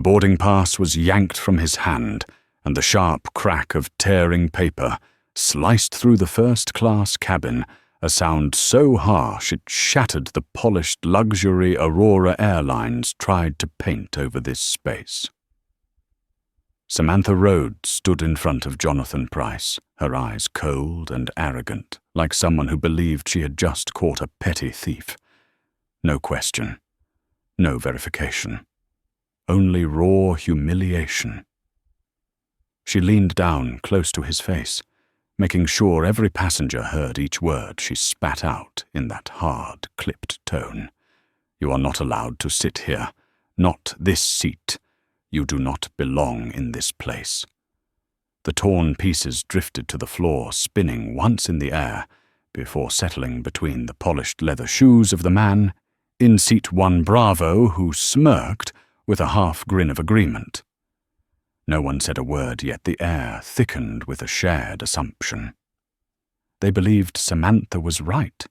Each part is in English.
boarding pass was yanked from his hand, and the sharp crack of tearing paper sliced through the first-class cabin, a sound so harsh it shattered the polished luxury Aurora Airlines tried to paint over this space. Samantha Rhodes stood in front of Jonathan Pryce, her eyes cold and arrogant, like someone who believed she had just caught a petty thief. No question, no verification, only raw humiliation. She leaned down close to his face, making sure every passenger heard each word she spat out in that hard, clipped tone. "You are not allowed to sit here. Not this seat. You do not belong in this place." The torn pieces drifted to the floor, spinning once in the air, before settling between the polished leather shoes of the man in seat 1 Bravo, who smirked with a half grin of agreement. No one said a word, yet the air thickened with a shared assumption. They believed Samantha was right.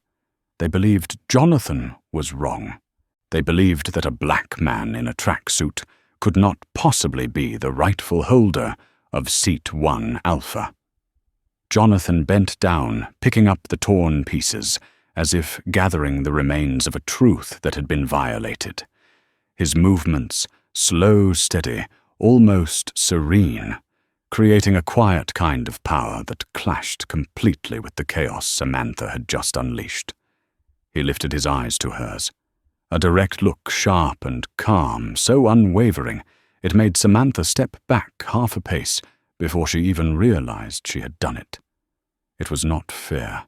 They believed Jonathan was wrong. They believed that a black man in a tracksuit could not possibly be the rightful holder of seat 1 Alpha. Jonathan bent down, picking up the torn pieces, as if gathering the remains of a truth that had been violated. His movements, slow, steady, almost serene, creating a quiet kind of power that clashed completely with the chaos Samantha had just unleashed. He lifted his eyes to hers, a direct look, sharp and calm, so unwavering it made Samantha step back half a pace before she even realized she had done it. It was not fear.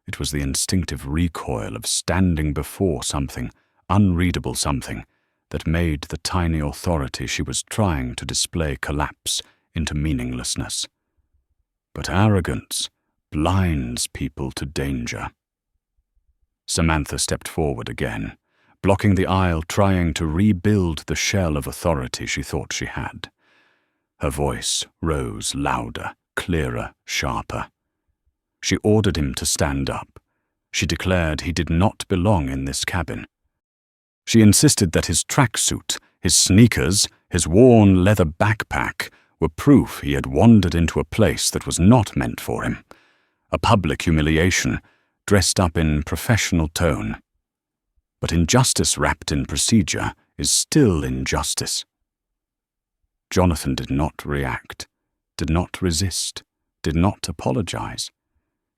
It was the instinctive recoil of standing before something, unreadable something, that made the tiny authority she was trying to display collapse into meaninglessness. But arrogance blinds people to danger. Samantha stepped forward again, blocking the aisle, trying to rebuild the shell of authority she thought she had. Her voice rose louder, clearer, sharper. She ordered him to stand up. She declared he did not belong in this cabin. She insisted that his tracksuit, his sneakers, his worn leather backpack were proof he had wandered into a place that was not meant for him, a public humiliation dressed up in professional tone. But injustice wrapped in procedure is still injustice. Jonathan did not react, did not resist, did not apologize.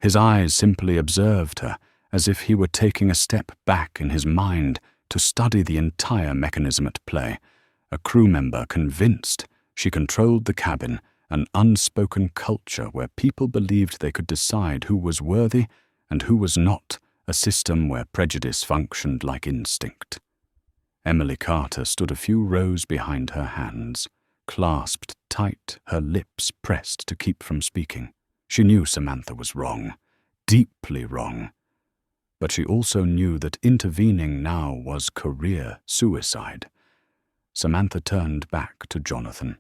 His eyes simply observed her, as if he were taking a step back in his mind to study the entire mechanism at play, a crew member convinced she controlled the cabin, an unspoken culture where people believed they could decide who was worthy and who was not, a system where prejudice functioned like instinct. Emily Carter stood a few rows behind her hands, clasped tight, her lips pressed to keep from speaking. She knew Samantha was wrong, deeply wrong. But she also knew that intervening now was career suicide. Samantha turned back to Jonathan,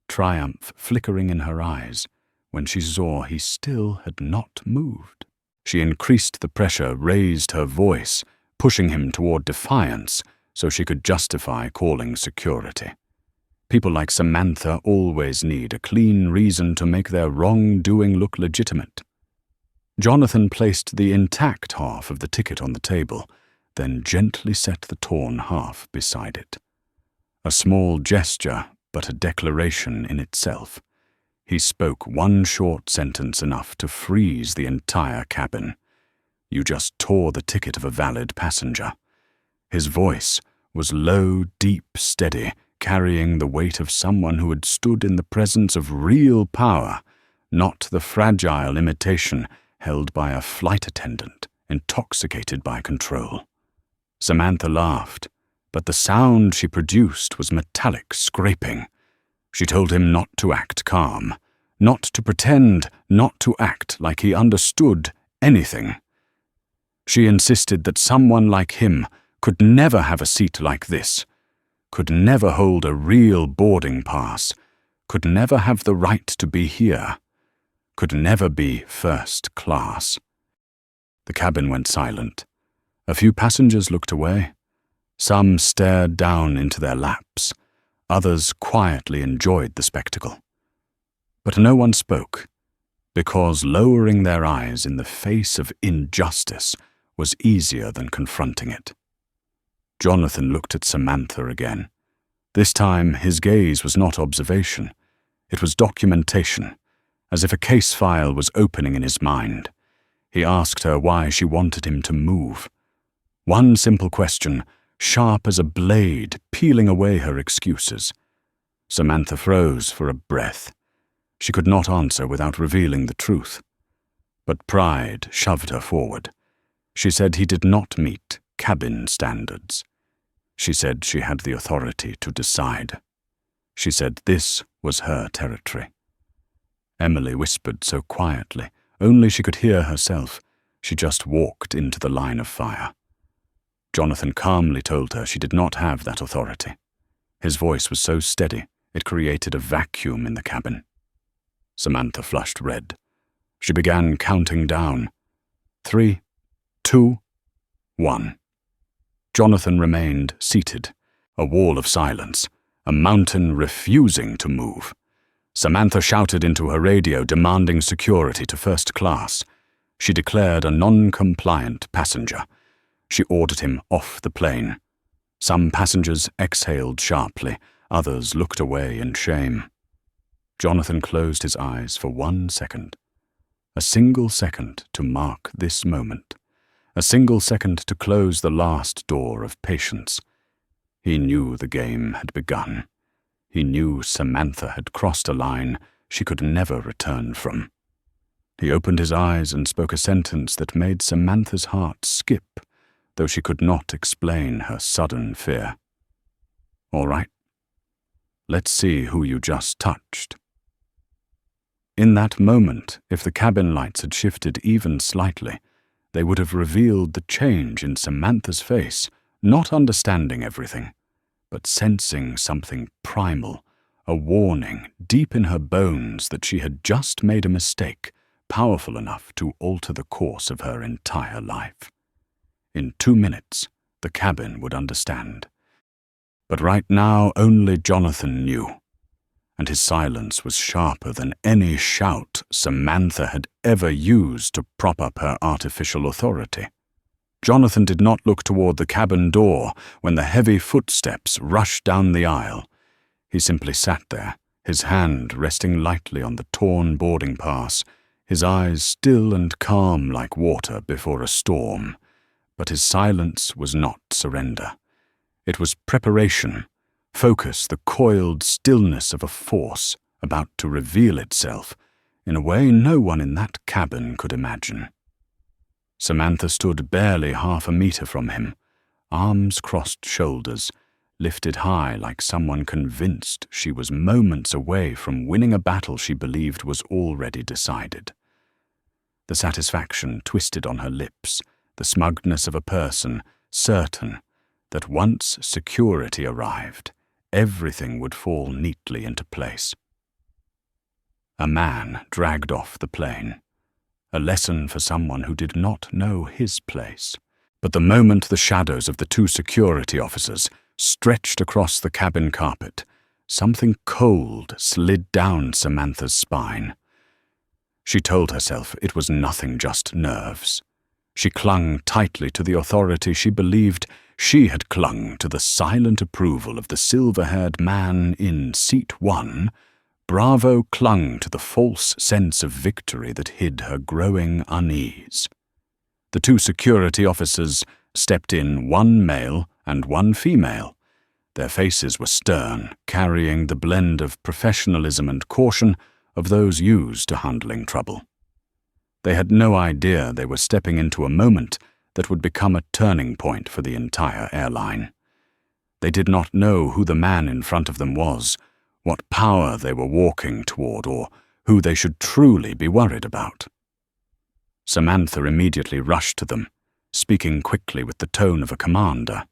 triumph flickering in her eyes when she saw he still had not moved. She increased the pressure, raised her voice, pushing him toward defiance so she could justify calling security. People like Samantha always need a clean reason to make their wrongdoing look legitimate. Jonathan placed the intact half of the ticket on the table, then gently set the torn half beside it. A small gesture, but a declaration in itself. He spoke one short sentence enough to freeze the entire cabin. "You just tore the ticket of a valid passenger." His voice was low, deep, steady, carrying the weight of someone who had stood in the presence of real power, not the fragile imitation held by a flight attendant, intoxicated by control. Samantha laughed, but the sound she produced was metallic scraping. She told him not to act calm, not to pretend, not to act like he understood anything. She insisted that someone like him could never have a seat like this, could never hold a real boarding pass, could never have the right to be here, could never be first class. The cabin went silent. A few passengers looked away. Some stared down into their laps. Others quietly enjoyed the spectacle. But no one spoke, because lowering their eyes in the face of injustice was easier than confronting it. Jonathan looked at Samantha again. This time, his gaze was not observation. It was documentation, as if a case file was opening in his mind. He asked her why she wanted him to move. One simple question, sharp as a blade, peeling away her excuses. Samantha froze for a breath. She could not answer without revealing the truth. But pride shoved her forward. She said he did not meet cabin standards. She said she had the authority to decide. She said this was her territory. Emily whispered so quietly, only she could hear herself. She just walked into the line of fire. Jonathan calmly told her she did not have that authority. His voice was so steady, it created a vacuum in the cabin. Samantha flushed red. She began counting down. 3, 2, 1. Jonathan remained seated, a wall of silence, a mountain refusing to move. Samantha shouted into her radio, demanding security to first class. She declared a non-compliant passenger. She ordered him off the plane. Some passengers exhaled sharply, others looked away in shame. Jonathan closed his eyes for 1 second. A single second to mark this moment. A single second to close the last door of patience. He knew the game had begun. He knew Samantha had crossed a line she could never return from. He opened his eyes and spoke a sentence that made Samantha's heart skip, though she could not explain her sudden fear. "All right. Let's see who you just touched." In that moment, if the cabin lights had shifted even slightly, they would have revealed the change in Samantha's face, not understanding everything, but sensing something primal, a warning deep in her bones that she had just made a mistake, powerful enough to alter the course of her entire life. In 2 minutes, the cabin would understand. But right now, only Jonathan knew, and his silence was sharper than any shout Samantha had ever used to prop up her artificial authority. Jonathan did not look toward the cabin door when the heavy footsteps rushed down the aisle. He simply sat there, his hand resting lightly on the torn boarding pass, his eyes still and calm like water before a storm. But his silence was not surrender. It was preparation, focus, the coiled stillness of a force about to reveal itself in a way no one in that cabin could imagine. Samantha stood barely 1/2 meter from him, arms crossed shoulders, lifted high like someone convinced she was moments away from winning a battle she believed was already decided. The satisfaction twisted on her lips, the smugness of a person certain that once security arrived, everything would fall neatly into place. A man dragged off the plane, a lesson for someone who did not know his place. But the moment the shadows of the 2 security officers stretched across the cabin carpet, something cold slid down Samantha's spine. She told herself it was nothing, just nerves. She clung tightly to the authority she believed she had clung to the silent approval of the silver-haired man in seat 1. Bravo clung to the false sense of victory that hid her growing unease. The 2 security officers stepped in, 1 male and 1 female. Their faces were stern, carrying the blend of professionalism and caution of those used to handling trouble. They had no idea they were stepping into a moment that would become a turning point for the entire airline. They did not know who the man in front of them was, what power they were walking toward, or who they should truly be worried about. Samantha immediately rushed to them, speaking quickly with the tone of a commander.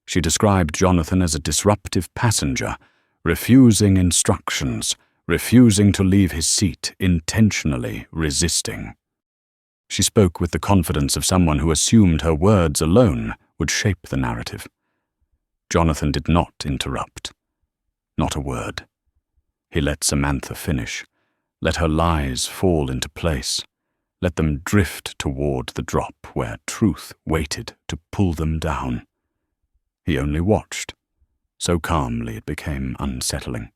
She described Jonathan as a disruptive passenger, refusing instructions, refusing to leave his seat, intentionally resisting. She spoke with the confidence of someone who assumed her words alone would shape the narrative. Jonathan did not interrupt. Not a word. He let Samantha finish, let her lies fall into place, let them drift toward the drop where truth waited to pull them down. He only watched, so calmly it became unsettling,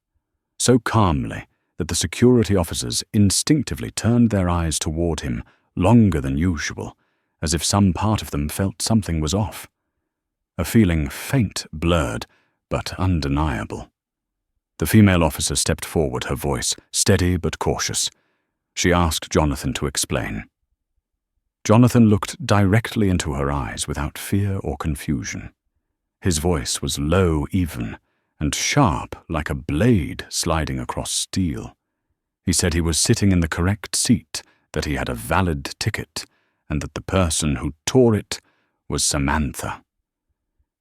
so calmly that the security officers instinctively turned their eyes toward him longer than usual, as if some part of them felt something was off. A feeling faint, blurred, but undeniable. The female officer stepped forward, her voice steady but cautious. She asked Jonathan to explain. Jonathan looked directly into her eyes without fear or confusion. His voice was low even, and sharp like a blade sliding across steel. He said he was sitting in the correct seat, that he had a valid ticket, and that the person who tore it was Samantha.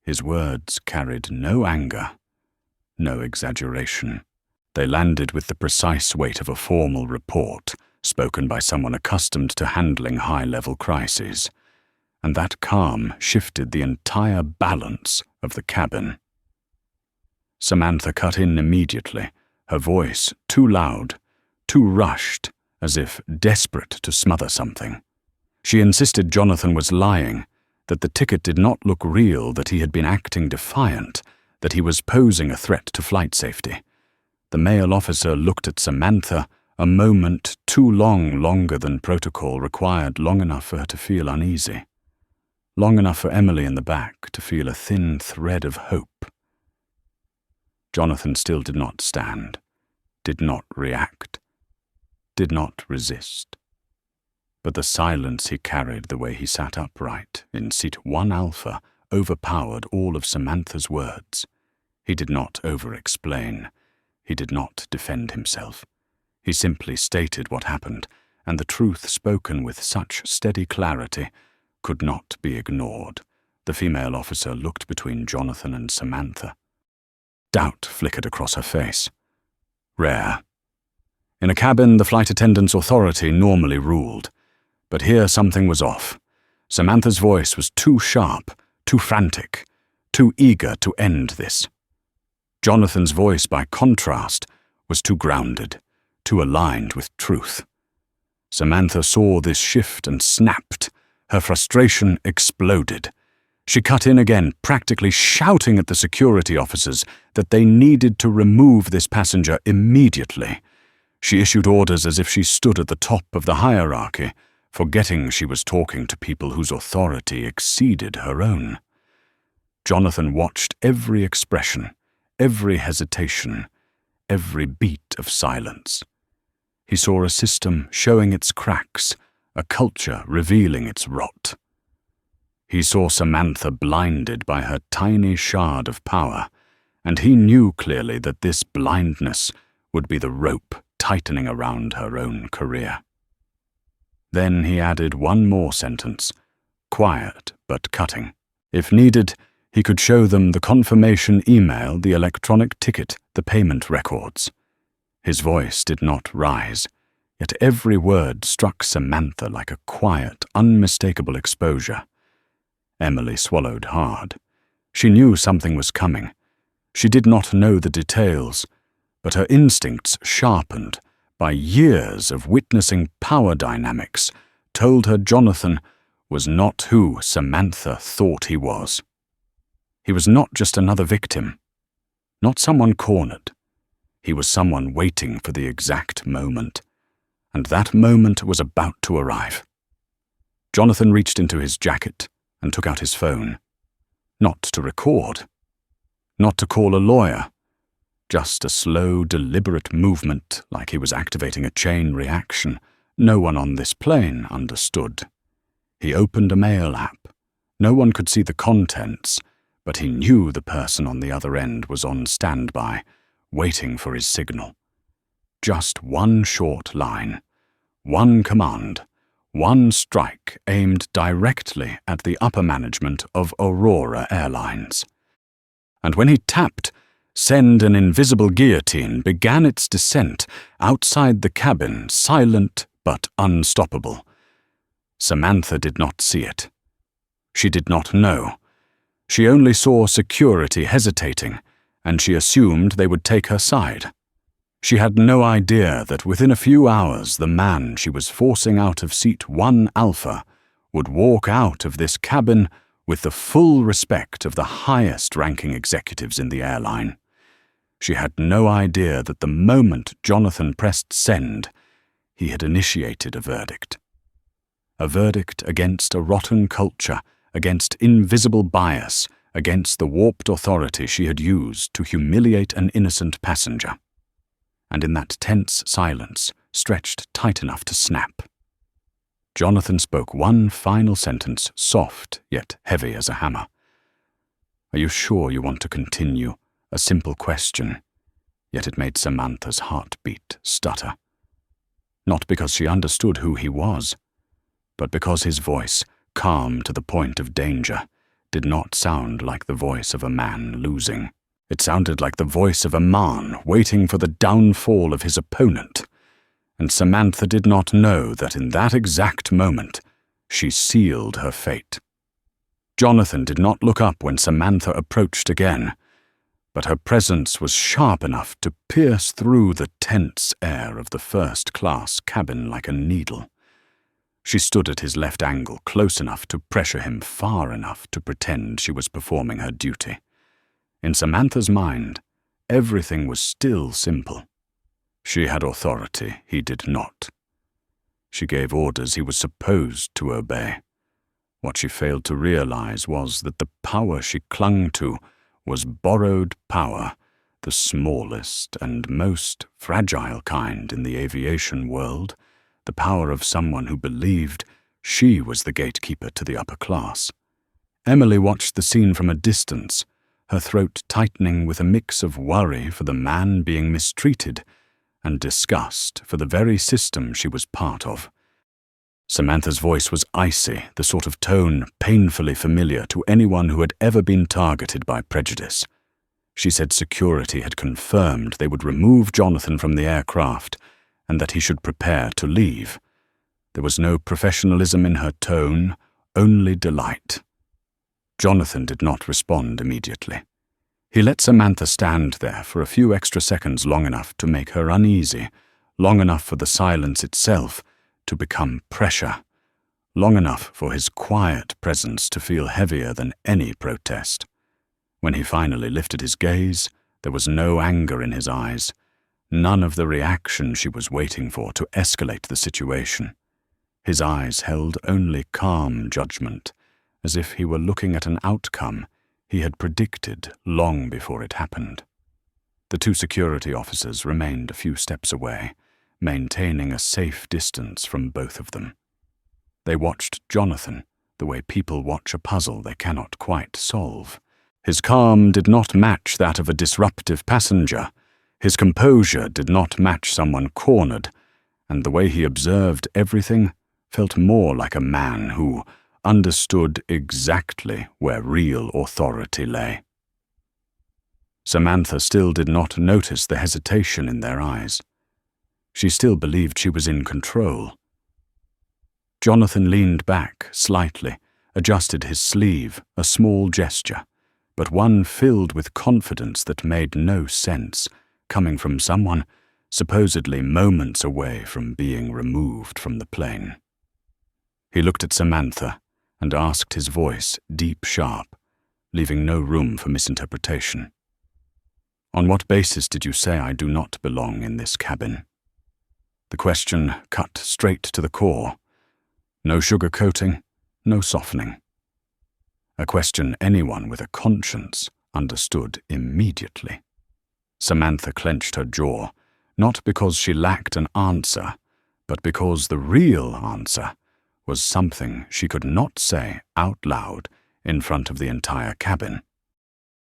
His words carried no anger, no exaggeration. They landed with the precise weight of a formal report, spoken by someone accustomed to handling high-level crises, and that calm shifted the entire balance of the cabin. Samantha cut in immediately, her voice too loud, too rushed, as if desperate to smother something. She insisted Jonathan was lying, that the ticket did not look real, that he had been acting defiant, that he was posing a threat to flight safety. The male officer looked at Samantha, a moment too long, longer than protocol required, long enough for her to feel uneasy. Long enough for Emily in the back to feel a thin thread of hope. Jonathan still did not stand, did not react, did not resist. But the silence he carried, the way he sat upright in seat 1 Alpha, overpowered all of Samantha's words. He did not over-explain. He did not defend himself. He simply stated what happened, and the truth spoken with such steady clarity could not be ignored. The female officer looked between Jonathan and Samantha. Doubt flickered across her face. Rare. In a cabin, the flight attendant's authority normally ruled. But here something was off. Samantha's voice was too sharp, too frantic, too eager to end this. Jonathan's voice, by contrast, was too grounded, too aligned with truth. Samantha saw this shift and snapped. Her frustration exploded. She cut in again, practically shouting at the security officers that they needed to remove this passenger immediately. She issued orders as if she stood at the top of the hierarchy, forgetting she was talking to people whose authority exceeded her own. Jonathan watched every expression, every hesitation, every beat of silence. He saw a system showing its cracks, a culture revealing its rot. He saw Samantha blinded by her tiny shard of power, and he knew clearly that this blindness would be the rope tightening around her own career. Then he added one more sentence, quiet but cutting. If needed, he could show them the confirmation email, the electronic ticket, the payment records. His voice did not rise, yet every word struck Samantha like a quiet, unmistakable exposure. Emily swallowed hard. She knew something was coming. She did not know the details, but her instincts, sharpened by years of witnessing power dynamics, told her Jonathan was not who Samantha thought he was. He was not just another victim, not someone cornered. He was someone waiting for the exact moment, and that moment was about to arrive. Jonathan reached into his jacket and took out his phone. Not to record, not to call a lawyer, just a slow, deliberate movement like he was activating a chain reaction no one on this plane understood. He opened a mail app. No one could see the contents, but he knew the person on the other end was on standby, waiting for his signal. Just one short line, one command, one strike aimed directly at the upper management of Aurora Airlines. And when he tapped send, an invisible guillotine began its descent outside the cabin, silent but unstoppable. Samantha did not see it. She did not know. She only saw security hesitating and she assumed they would take her side. She had no idea that within a few hours the man she was forcing out of seat 1 Alpha would walk out of this cabin with the full respect of the highest-ranking executives in the airline. She had no idea that the moment Jonathan pressed send, he had initiated a verdict. A verdict against a rotten culture, against invisible bias, against the warped authority she had used to humiliate an innocent passenger. And in that tense silence, stretched tight enough to snap, Jonathan spoke one final sentence, soft yet heavy as a hammer. "Are you sure you want to continue?" A simple question, yet it made Samantha's heartbeat stutter. Not because she understood who he was, but because his voice, calm to the point of danger, did not sound like the voice of a man losing. It sounded like the voice of a man waiting for the downfall of his opponent. And Samantha did not know that in that exact moment, she sealed her fate. Jonathan did not look up when Samantha approached again, but her presence was sharp enough to pierce through the tense air of the first-class cabin like a needle. She stood at his left angle, close enough to pressure him far enough to pretend she was performing her duty. In Samantha's mind, everything was still simple. She had authority, he did not. She gave orders he was supposed to obey. What she failed to realize was that the power she clung to was borrowed power, the smallest and most fragile kind in the aviation world, the power of someone who believed she was the gatekeeper to the upper class. Emily watched the scene from a distance, her throat tightening with a mix of worry for the man being mistreated and disgust for the very system she was part of. Samantha's voice was icy, the sort of tone painfully familiar to anyone who had ever been targeted by prejudice. She said security had confirmed they would remove Jonathan from the aircraft and that he should prepare to leave. There was no professionalism in her tone, only delight. Jonathan did not respond immediately. He let Samantha stand there for a few extra seconds, long enough to make her uneasy, long enough for the silence itself to become pressure, long enough for his quiet presence to feel heavier than any protest. When he finally lifted his gaze, there was no anger in his eyes, none of the reaction she was waiting for to escalate the situation. His eyes held only calm judgment, as if he were looking at an outcome he had predicted long before it happened. The 2 security officers remained a few steps away, maintaining a safe distance from both of them. They watched Jonathan the way people watch a puzzle they cannot quite solve. His calm did not match that of a disruptive passenger. His composure did not match someone cornered, and the way he observed everything felt more like a man who understood exactly where real authority lay. Samantha still did not notice the hesitation in their eyes. She still believed she was in control. Jonathan leaned back slightly, adjusted his sleeve, a small gesture, but one filled with confidence that made no sense, coming from someone supposedly moments away from being removed from the plane. He looked at Samantha and asked, his voice deep sharp, leaving no room for misinterpretation. "On what basis did you say I do not belong in this cabin?" The question cut straight to the core. No sugarcoating, no softening. A question anyone with a conscience understood immediately. Samantha clenched her jaw, not because she lacked an answer, but because the real answer was something she could not say out loud in front of the entire cabin.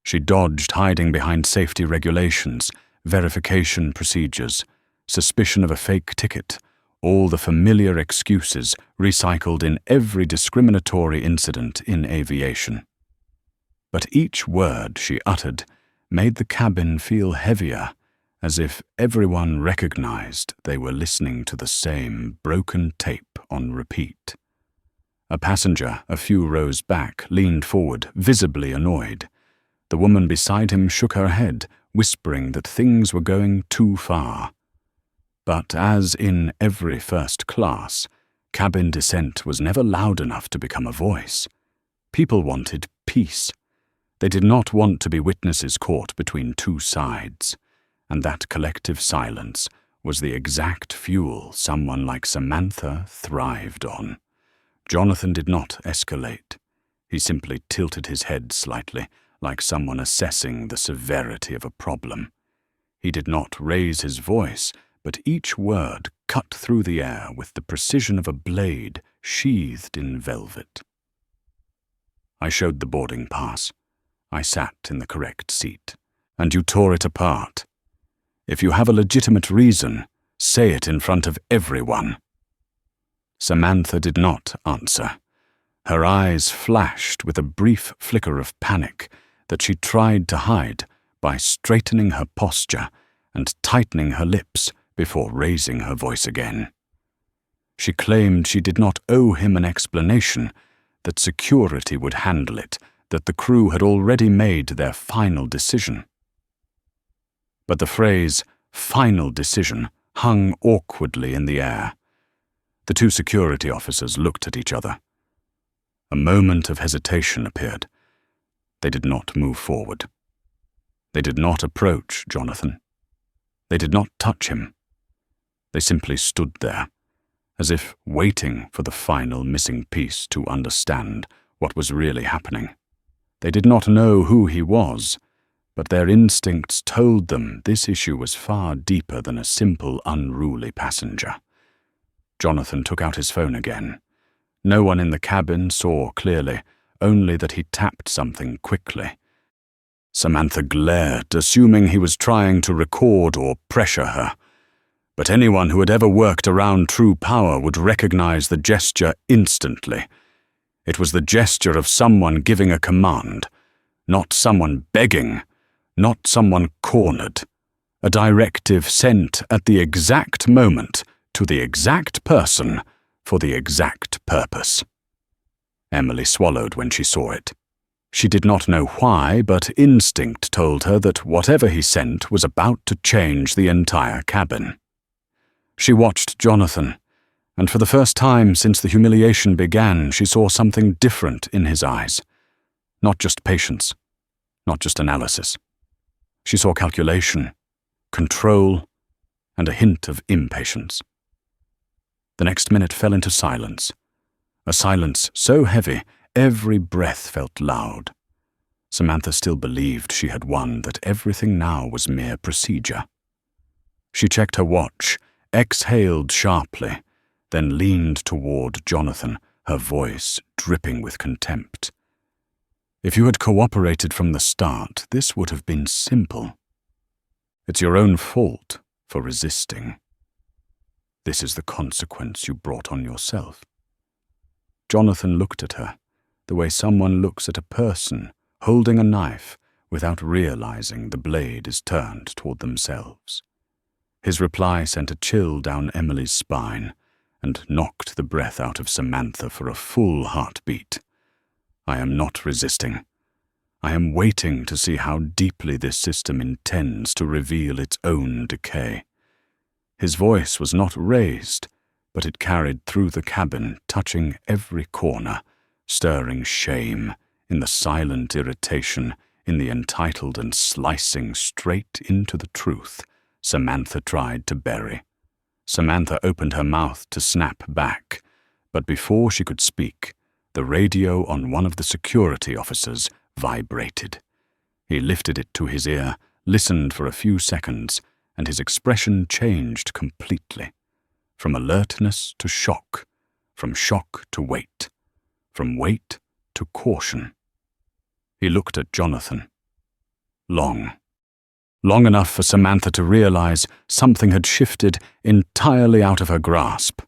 She dodged hiding behind safety regulations, verification procedures, suspicion of a fake ticket, all the familiar excuses recycled in every discriminatory incident in aviation. But each word she uttered made the cabin feel heavier, as if everyone recognized they were listening to the same broken tape on repeat. A passenger a few rows back leaned forward, visibly annoyed. The woman beside him shook her head, whispering that things were going too far. But as in every first class, cabin dissent was never loud enough to become a voice. People wanted peace. They did not want to be witnesses caught between two sides, and that collective silence was the exact fuel someone like Samantha thrived on. Jonathan did not escalate. He simply tilted his head slightly, like someone assessing the severity of a problem. He did not raise his voice, but each word cut through the air with the precision of a blade sheathed in velvet. I showed the boarding pass. I sat in the correct seat, and you tore it apart. If you have a legitimate reason, say it in front of everyone. Samantha did not answer. Her eyes flashed with a brief flicker of panic that she tried to hide by straightening her posture and tightening her lips before raising her voice again. She claimed she did not owe him an explanation, that security would handle it, that the crew had already made their final decision. But the phrase, final decision, hung awkwardly in the air. The two security officers looked at each other. A moment of hesitation appeared. They did not move forward. They did not approach Jonathan. They did not touch him. They simply stood there, as if waiting for the final missing piece to understand what was really happening. They did not know who he was, but their instincts told them this issue was far deeper than a simple, unruly passenger. Jonathan took out his phone again. No one in the cabin saw clearly, only that he tapped something quickly. Samantha glared, assuming he was trying to record or pressure her. But anyone who had ever worked around true power would recognize the gesture instantly. It was the gesture of someone giving a command, not someone begging, not someone cornered. A directive sent at the exact moment to the exact person for the exact purpose. Emily swallowed when she saw it. She did not know why, but instinct told her that whatever he sent was about to change the entire cabin. She watched Jonathan, and for the first time since the humiliation began, she saw something different in his eyes. Not just patience, not just analysis. She saw calculation, control, and a hint of impatience. The next minute fell into silence, a silence so heavy every breath felt loud. Samantha still believed she had won, that everything now was mere procedure. She checked her watch, exhaled sharply, then leaned toward Jonathan, her voice dripping with contempt. If you had cooperated from the start, this would have been simple. It's your own fault for resisting. This is the consequence you brought on yourself. Jonathan looked at her, the way someone looks at a person holding a knife without realizing the blade is turned toward themselves. His reply sent a chill down Emily's spine and knocked the breath out of Samantha for a full heartbeat. I am not resisting. I am waiting to see how deeply this system intends to reveal its own decay. His voice was not raised, but it carried through the cabin, touching every corner, stirring shame in the silent irritation, in the entitled and slicing straight into the truth Samantha tried to bury. Samantha opened her mouth to snap back, but before she could speak, the radio on one of the security officers vibrated. He lifted it to his ear, listened for a few seconds, and his expression changed completely. From alertness to shock, from shock to wait, from wait to caution. He looked at Jonathan. Long enough for Samantha to realize something had shifted entirely out of her grasp.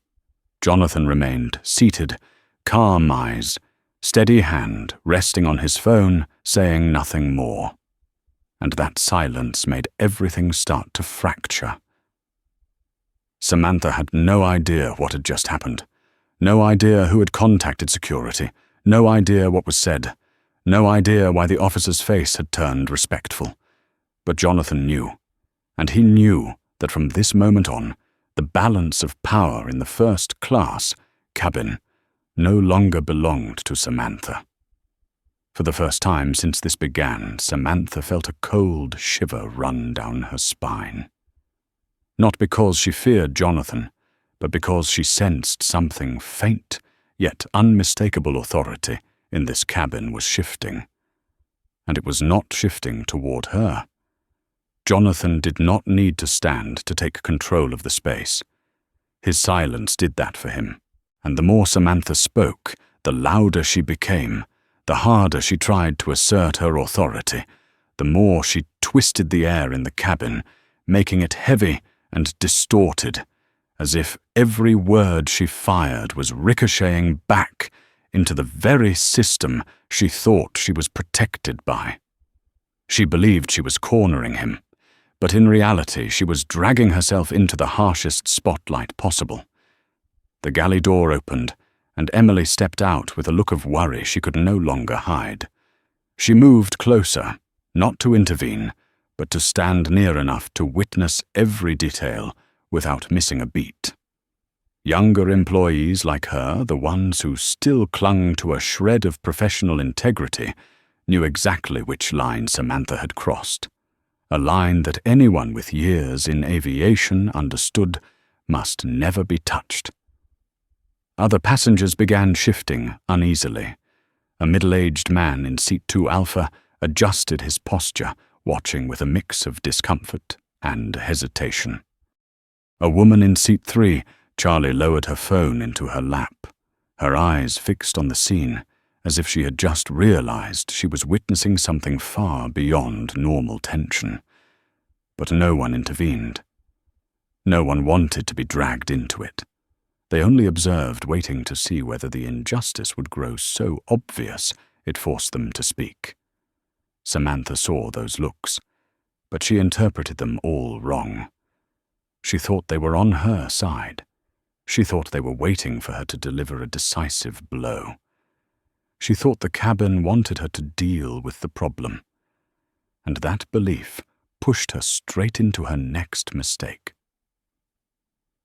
Jonathan remained seated, calm eyes, steady hand resting on his phone, saying nothing more. And that silence made everything start to fracture. Samantha had no idea what had just happened, no idea who had contacted security, no idea what was said, No idea why the officer's face had turned respectful. But Jonathan knew, and he knew that from this moment on, the balance of power in the first-class cabin no longer belonged to Samantha. For the first time since this began, Samantha felt a cold shiver run down her spine. Not because she feared Jonathan, but because she sensed something faint, yet unmistakable authority in this cabin was shifting. And it was not shifting toward her. Jonathan did not need to stand to take control of the space. His silence did that for him, and the more Samantha spoke, the louder she became, the harder she tried to assert her authority, the more she twisted the air in the cabin, making it heavy and distorted, as if every word she fired was ricocheting back into the very system she thought she was protected by. She believed she was cornering him, but in reality she was dragging herself into the harshest spotlight possible. The galley door opened, and Emily stepped out with a look of worry she could no longer hide. She moved closer, not to intervene, but to stand near enough to witness every detail without missing a beat. Younger employees like her, the ones who still clung to a shred of professional integrity, knew exactly which line Samantha had crossed, a line that anyone with years in aviation understood must never be touched. Other passengers began shifting uneasily. A middle-aged man in seat 2 Alpha adjusted his posture, watching with a mix of discomfort and hesitation. A woman in seat 3, Charlie lowered her phone into her lap, her eyes fixed on the scene, as if she had just realized she was witnessing something far beyond normal tension. But no one intervened. No one wanted to be dragged into it. They only observed, waiting to see whether the injustice would grow so obvious it forced them to speak. Samantha saw those looks, but she interpreted them all wrong. She thought they were on her side. She thought they were waiting for her to deliver a decisive blow. She thought the cabin wanted her to deal with the problem. And that belief pushed her straight into her next mistake.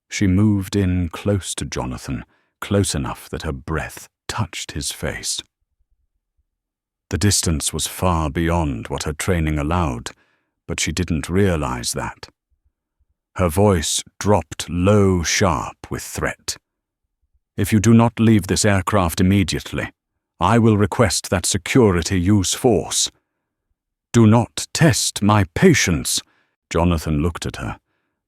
She moved in close to Jonathan, close enough that her breath touched his face. The distance was far beyond what her training allowed, but she didn't realize that. Her voice dropped low, sharp with threat. "If you do not leave this aircraft immediately, I will request that security use force. Do not test my patience." Jonathan looked at her,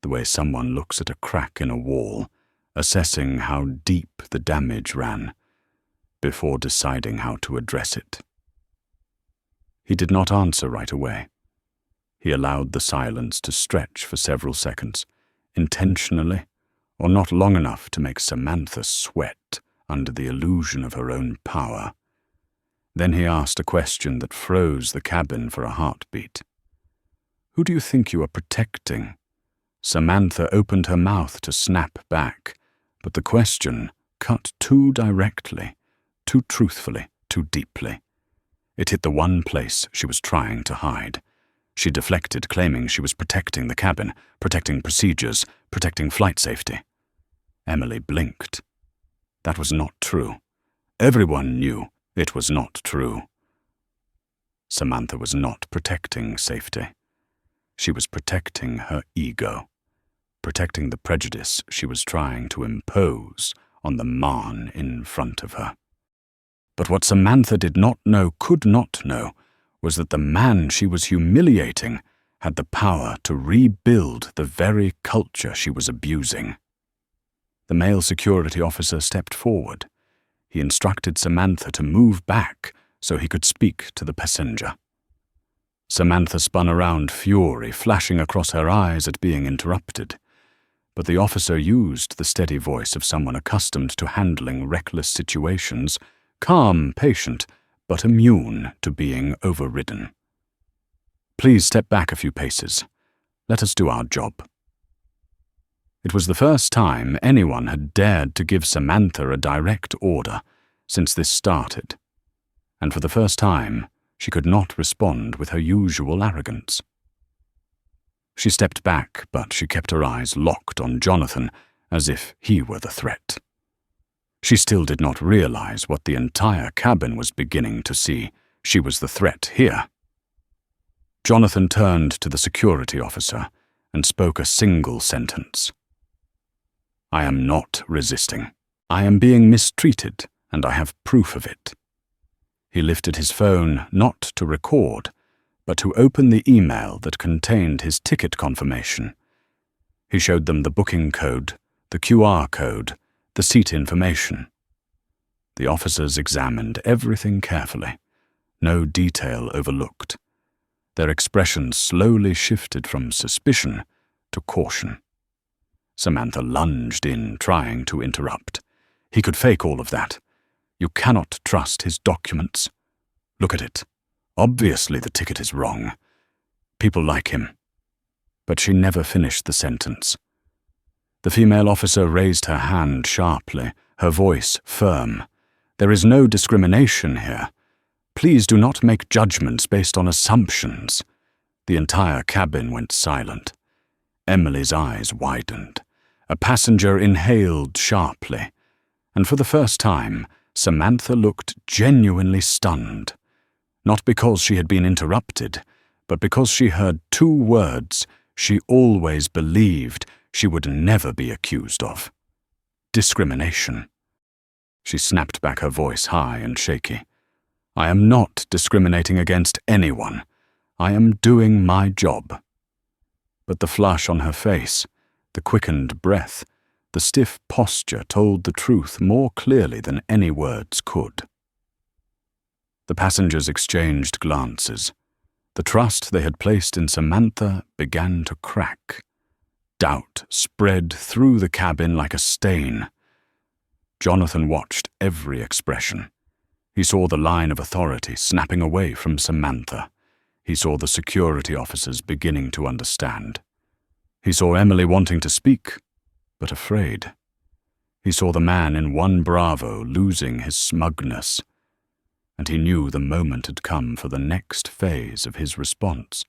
the way someone looks at a crack in a wall, assessing how deep the damage ran, before deciding how to address it. He did not answer right away. He allowed the silence to stretch for several seconds, intentionally, or not long enough to make Samantha sweat under the illusion of her own power. Then he asked a question that froze the cabin for a heartbeat. "Who do you think you are protecting?" Samantha opened her mouth to snap back, but the question cut too directly, too truthfully, too deeply. It hit the one place she was trying to hide. She deflected, claiming she was protecting the cabin, protecting procedures, protecting flight safety. Emily blinked. That was not true. Everyone knew it was not true. Samantha was not protecting safety. She was protecting her ego, protecting the prejudice she was trying to impose on the man in front of her. But what Samantha did not know, could not know, was that the man she was humiliating had the power to rebuild the very culture she was abusing. The male security officer stepped forward. He instructed Samantha to move back so he could speak to the passenger. Samantha spun around, fury flashing across her eyes at being interrupted. But the officer used the steady voice of someone accustomed to handling reckless situations, calm, patient, but immune to being overridden. "Please step back a few paces. Let us do our job." It was the first time anyone had dared to give Samantha a direct order since this started. and for the first time, she could not respond with her usual arrogance. She stepped back, but she kept her eyes locked on Jonathan, as if he were the threat. She still did not realize what the entire cabin was beginning to see. She was the threat here. Jonathan turned to the security officer and spoke a single sentence. "I am not resisting. I am being mistreated, and I have proof of it." He lifted his phone not to record, but to open the email that contained his ticket confirmation. He showed them the booking code, the QR code, the seat information. The officers examined everything carefully, no detail overlooked. Their expressions slowly shifted from suspicion to caution. Samantha lunged in, trying to interrupt. He could fake all of that. You cannot trust his documents. Look at it. Obviously the ticket is wrong. People like him. But she never finished the sentence. The female officer raised her hand sharply, her voice firm. "There is no discrimination here. Please do not make judgments based on assumptions." The entire cabin went silent. Emily's eyes widened. A passenger inhaled sharply, and for the first time, Samantha looked genuinely stunned. Not because she had been interrupted, but because she heard two words she always believed she would never be accused of: discrimination. She snapped back, her voice high and shaky. "I am not discriminating against anyone. I am doing my job." But the flush on her face, the quickened breath, the stiff posture told the truth more clearly than any words could. The passengers exchanged glances. The trust they had placed in Samantha began to crack. Doubt spread through the cabin like a stain. Jonathan watched every expression. He saw the line of authority snapping away from Samantha. He saw the security officers beginning to understand. He saw Emily wanting to speak, but afraid. He saw the man in one Bravo losing his smugness, and he knew the moment had come for the next phase of his response.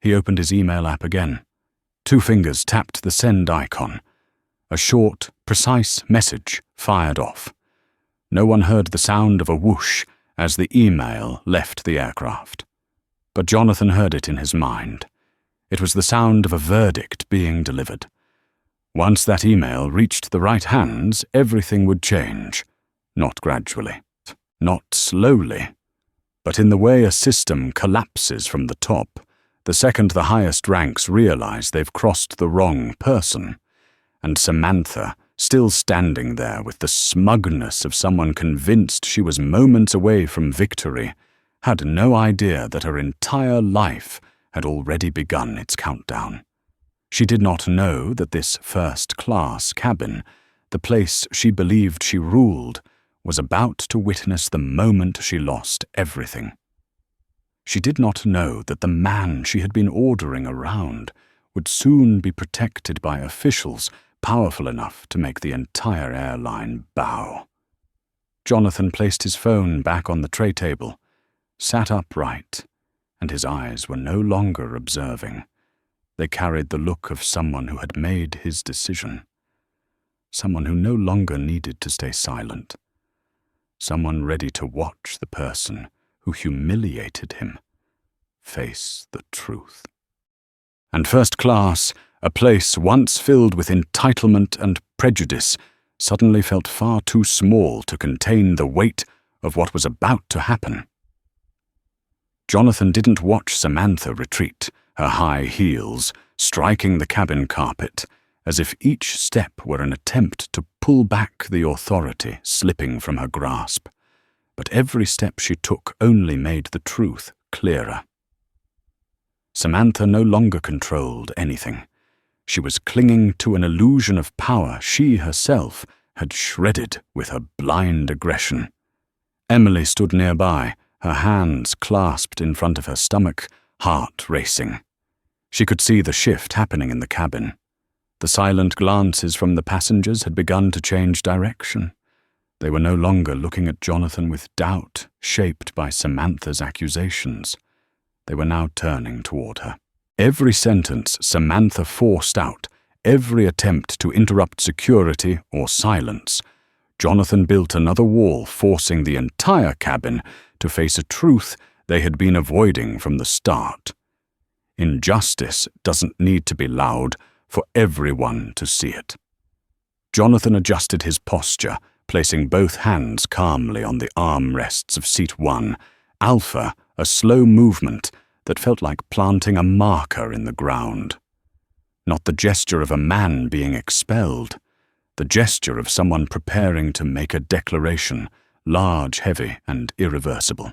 He opened his email app again. 2 fingers tapped the send icon. A short, precise message fired off. No one heard the sound of a whoosh as the email left the aircraft. But Jonathan heard it in his mind. It was the sound of a verdict being delivered. Once that email reached the right hands, everything would change. Not gradually, not slowly, but in the way a system collapses from the top, the second the highest ranks realize they've crossed the wrong person. And Samantha, still standing there with the smugness of someone convinced she was moments away from victory, had no idea that her entire life had already begun its countdown. She did not know that this first-class cabin, the place she believed she ruled, was about to witness the moment she lost everything. She did not know that the man she had been ordering around would soon be protected by officials powerful enough to make the entire airline bow. Jonathan placed his phone back on the tray table, sat upright, and his eyes were no longer observing. They carried the look of someone who had made his decision. Someone who no longer needed to stay silent. Someone ready to watch the person who humiliated him face the truth. And first class, a place once filled with entitlement and prejudice, suddenly felt far too small to contain the weight of what was about to happen. Jonathan didn't watch Samantha retreat, her high heels striking the cabin carpet, as if each step were an attempt to pull back the authority slipping from her grasp. But every step she took only made the truth clearer. Samantha no longer controlled anything. She was clinging to an illusion of power she herself had shredded with her blind aggression. Emily stood nearby, her hands clasped in front of her stomach, heart racing. She could see the shift happening in the cabin. The silent glances from the passengers had begun to change direction. They were no longer looking at Jonathan with doubt shaped by Samantha's accusations. They were now turning toward her. Every sentence Samantha forced out, every attempt to interrupt security or silence, Jonathan built another wall, forcing the entire cabin to face a truth they had been avoiding from the start. Injustice doesn't need to be loud for everyone to see it. Jonathan adjusted his posture, placing both hands calmly on the armrests of seat 1, Alpha, a slow movement that felt like planting a marker in the ground. Not the gesture of a man being expelled, the gesture of someone preparing to make a declaration, large, heavy, and irreversible.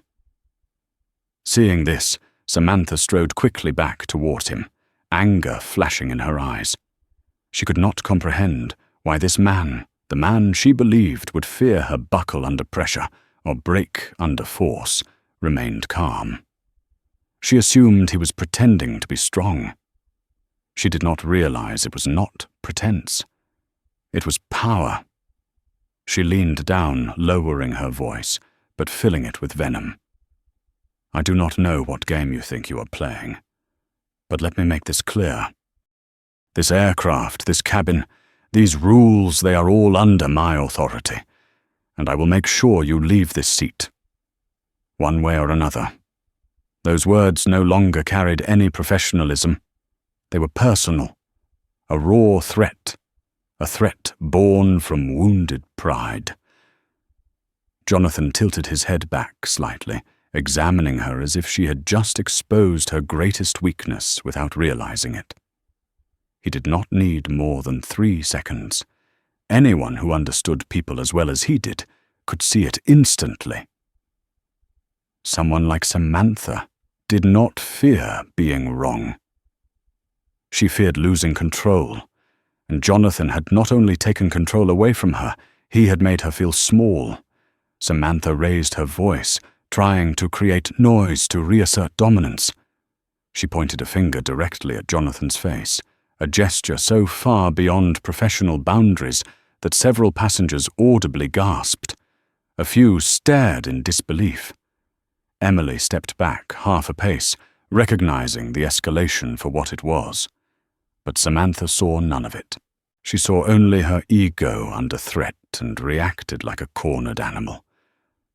Seeing this, Samantha strode quickly back toward him, anger flashing in her eyes. She could not comprehend why this man, the man she believed would fear her buckle under pressure or break under force, remained calm. She assumed he was pretending to be strong. She did not realize it was not pretense. It was power. She leaned down, lowering her voice, but filling it with venom. I do not know what game you think you are playing, but let me make this clear. This aircraft, this cabin, these rules, they are all under my authority, and I will make sure you leave this seat. One way or another. Those words no longer carried any professionalism. They were personal, a raw threat, a threat born from wounded pride. Jonathan tilted his head back slightly, examining her as if she had just exposed her greatest weakness without realizing it. He did not need more than 3 seconds. Anyone who understood people as well as he did could see it instantly. Someone like Samantha did not fear being wrong. She feared losing control, and Jonathan had not only taken control away from her, he had made her feel small. Samantha raised her voice, trying to create noise to reassert dominance. She pointed a finger directly at Jonathan's face, a gesture so far beyond professional boundaries that several passengers audibly gasped. A few stared in disbelief. Emily stepped back half a pace, recognizing the escalation for what it was. But Samantha saw none of it. She saw only her ego under threat and reacted like a cornered animal.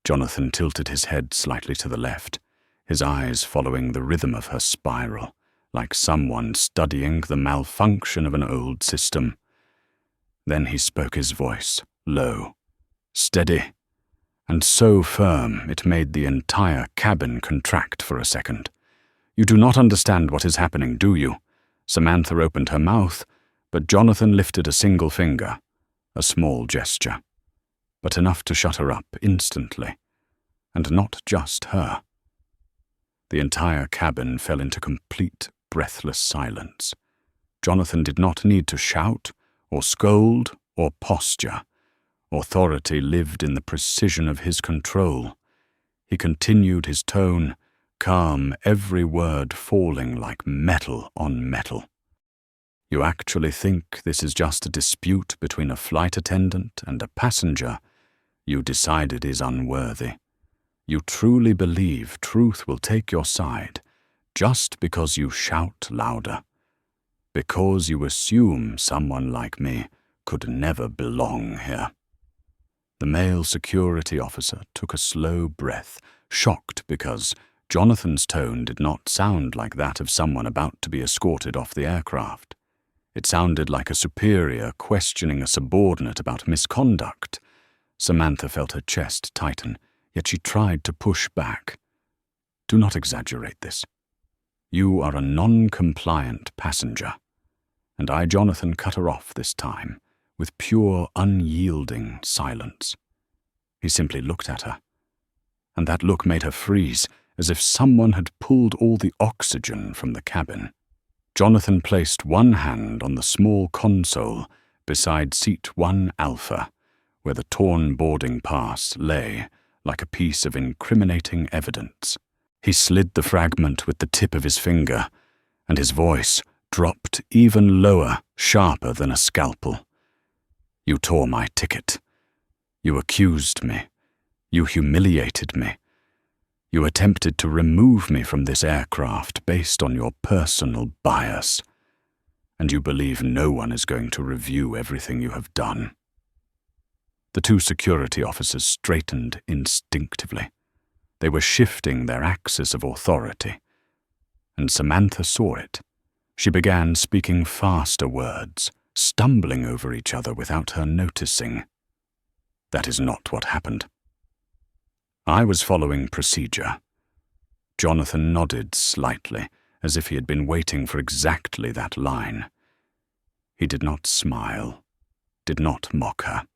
Jonathan tilted his head slightly to the left, his eyes following the rhythm of her spiral, like someone studying the malfunction of an old system. Then he spoke his voice, low, steady, and so firm it made the entire cabin contract for a second. You do not understand what is happening, do you? Samantha opened her mouth, but Jonathan lifted a single finger, a small gesture, but enough to shut her up instantly, and not just her. The entire cabin fell into complete, breathless silence. Jonathan did not need to shout, or scold, or posture. Authority lived in the precision of his control. He continued his tone, calm, every word falling like metal on metal. You actually think this is just a dispute between a flight attendant and a passenger you decided is unworthy. You truly believe truth will take your side just because you shout louder, because you assume someone like me could never belong here. The male security officer took a slow breath, shocked because Jonathan's tone did not sound like that of someone about to be escorted off the aircraft. It sounded like a superior questioning a subordinate about misconduct. Samantha felt her chest tighten, yet she tried to push back. Do not exaggerate this. You are a non-compliant passenger. And I, Jonathan, cut her off this time, with pure, unyielding silence. He simply looked at her, and that look made her freeze, as if someone had pulled all the oxygen from the cabin. Jonathan placed one hand on the small console beside seat 1 Alpha, where the torn boarding pass lay like a piece of incriminating evidence. He slid the fragment with the tip of his finger, and his voice dropped even lower, sharper than a scalpel. You tore my ticket. You accused me. You humiliated me. You attempted to remove me from this aircraft based on your personal bias. And you believe no one is going to review everything you have done." The two security officers straightened instinctively. They were shifting their axis of authority. And Samantha saw it. She began speaking faster words, stumbling over each other without her noticing. "That is not what happened. I was following procedure." Jonathan nodded slightly, as if he had been waiting for exactly that line. He did not smile, did not mock her.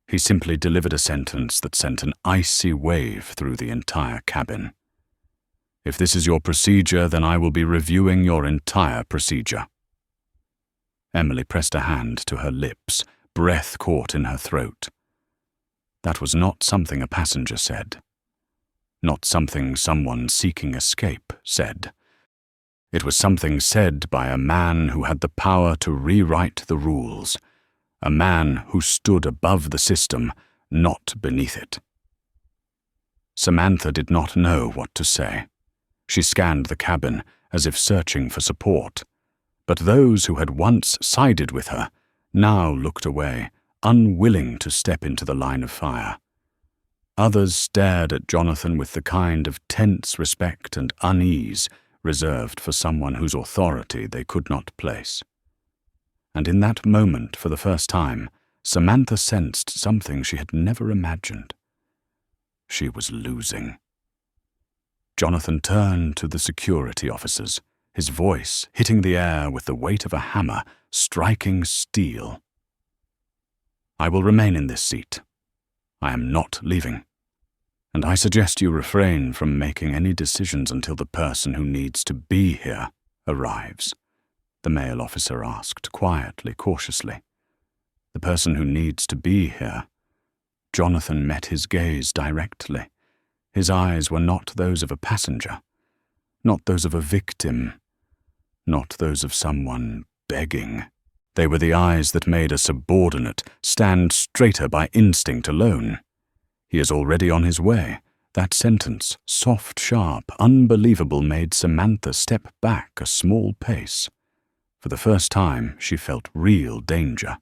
He simply delivered a sentence that sent an icy wave through the entire cabin. "If this is your procedure, then I will be reviewing your entire procedure." Emily pressed a hand to her lips, breath caught in her throat. That was not something a passenger said. Not something someone seeking escape said. It was something said by a man who had the power to rewrite the rules, a man who stood above the system, not beneath it. Samantha did not know what to say. She scanned the cabin as if searching for support, but those who had once sided with her now looked away, unwilling to step into the line of fire. Others stared at Jonathan with the kind of tense respect and unease reserved for someone whose authority they could not place. And in that moment, for the first time, Samantha sensed something she had never imagined. She was losing. Jonathan turned to the security officers, his voice hitting the air with the weight of a hammer, striking steel. "I will remain in this seat. I am not leaving. And I suggest you refrain from making any decisions until the person who needs to be here arrives," the male officer asked, quietly, cautiously. "The person who needs to be here." Jonathan met his gaze directly. His eyes were not those of a passenger, not those of a victim, not those of someone begging. They were the eyes that made a subordinate stand straighter by instinct alone. "He is already on his way." That sentence, soft, sharp, unbelievable, made Samantha step back a small pace. For the first time, she felt real danger.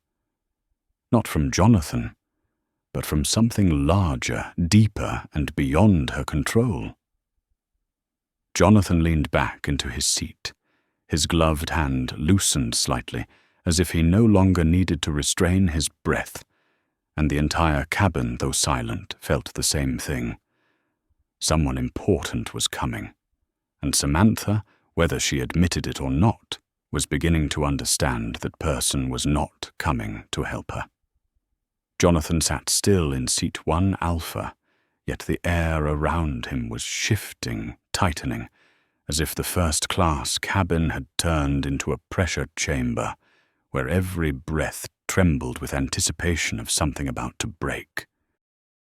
Not from Jonathan, but from something larger, deeper, and beyond her control. Jonathan leaned back into his seat. His gloved hand loosened slightly, as if he no longer needed to restrain his breath, and the entire cabin, though silent, felt the same thing. Someone important was coming, and Samantha, whether she admitted it or not, was beginning to understand that person was not coming to help her. Jonathan sat still in seat 1 Alpha, yet the air around him was shifting, tightening, as if the first-class cabin had turned into a pressure chamber, where every breath trembled with anticipation of something about to break.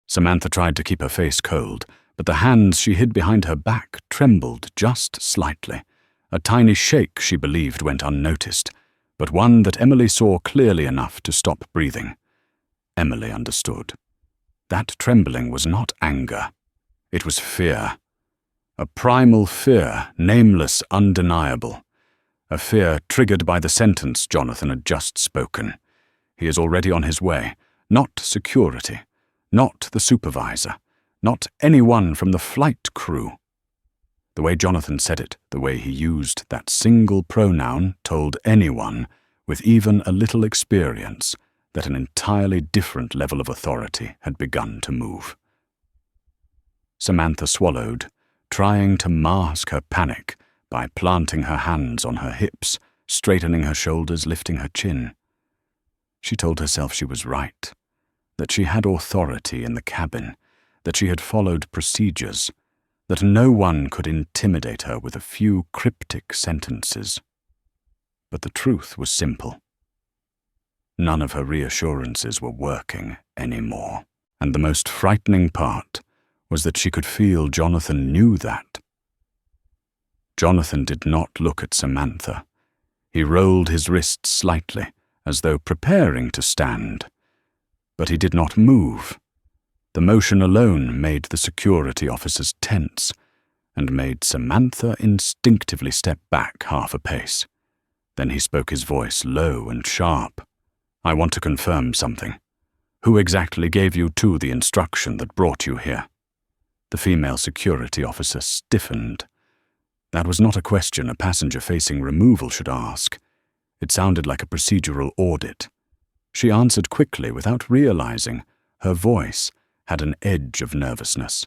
Samantha tried to keep her face cold, but the hands she hid behind her back trembled just slightly. A tiny shake, she believed, went unnoticed, but one that Emily saw clearly enough to stop breathing. Emily understood. That trembling was not anger. It was fear. A primal fear, nameless, undeniable. A fear triggered by the sentence Jonathan had just spoken. He is already on his way. Not security. Not the supervisor. Not anyone from the flight crew. The way Jonathan said it, the way he used that single pronoun, told anyone, with even a little experience, that an entirely different level of authority had begun to move. Samantha swallowed, trying to mask her panic by planting her hands on her hips, straightening her shoulders, lifting her chin. She told herself she was right, that she had authority in the cabin, that she had followed procedures, that no one could intimidate her with a few cryptic sentences. But the truth was simple. None of her reassurances were working anymore, and the most frightening part was that she could feel Jonathan knew that. Jonathan did not look at Samantha. He rolled his wrists slightly, as though preparing to stand. but he did not move. The motion alone made the security officers tense and made Samantha instinctively step back half a pace. Then he spoke, his voice low and sharp. "I want to confirm something. Who exactly gave you the instruction that brought you here?" The female security officer stiffened. That was not a question a passenger facing removal should ask. It sounded like a procedural audit. She answered quickly without realizing her voice had an edge of nervousness.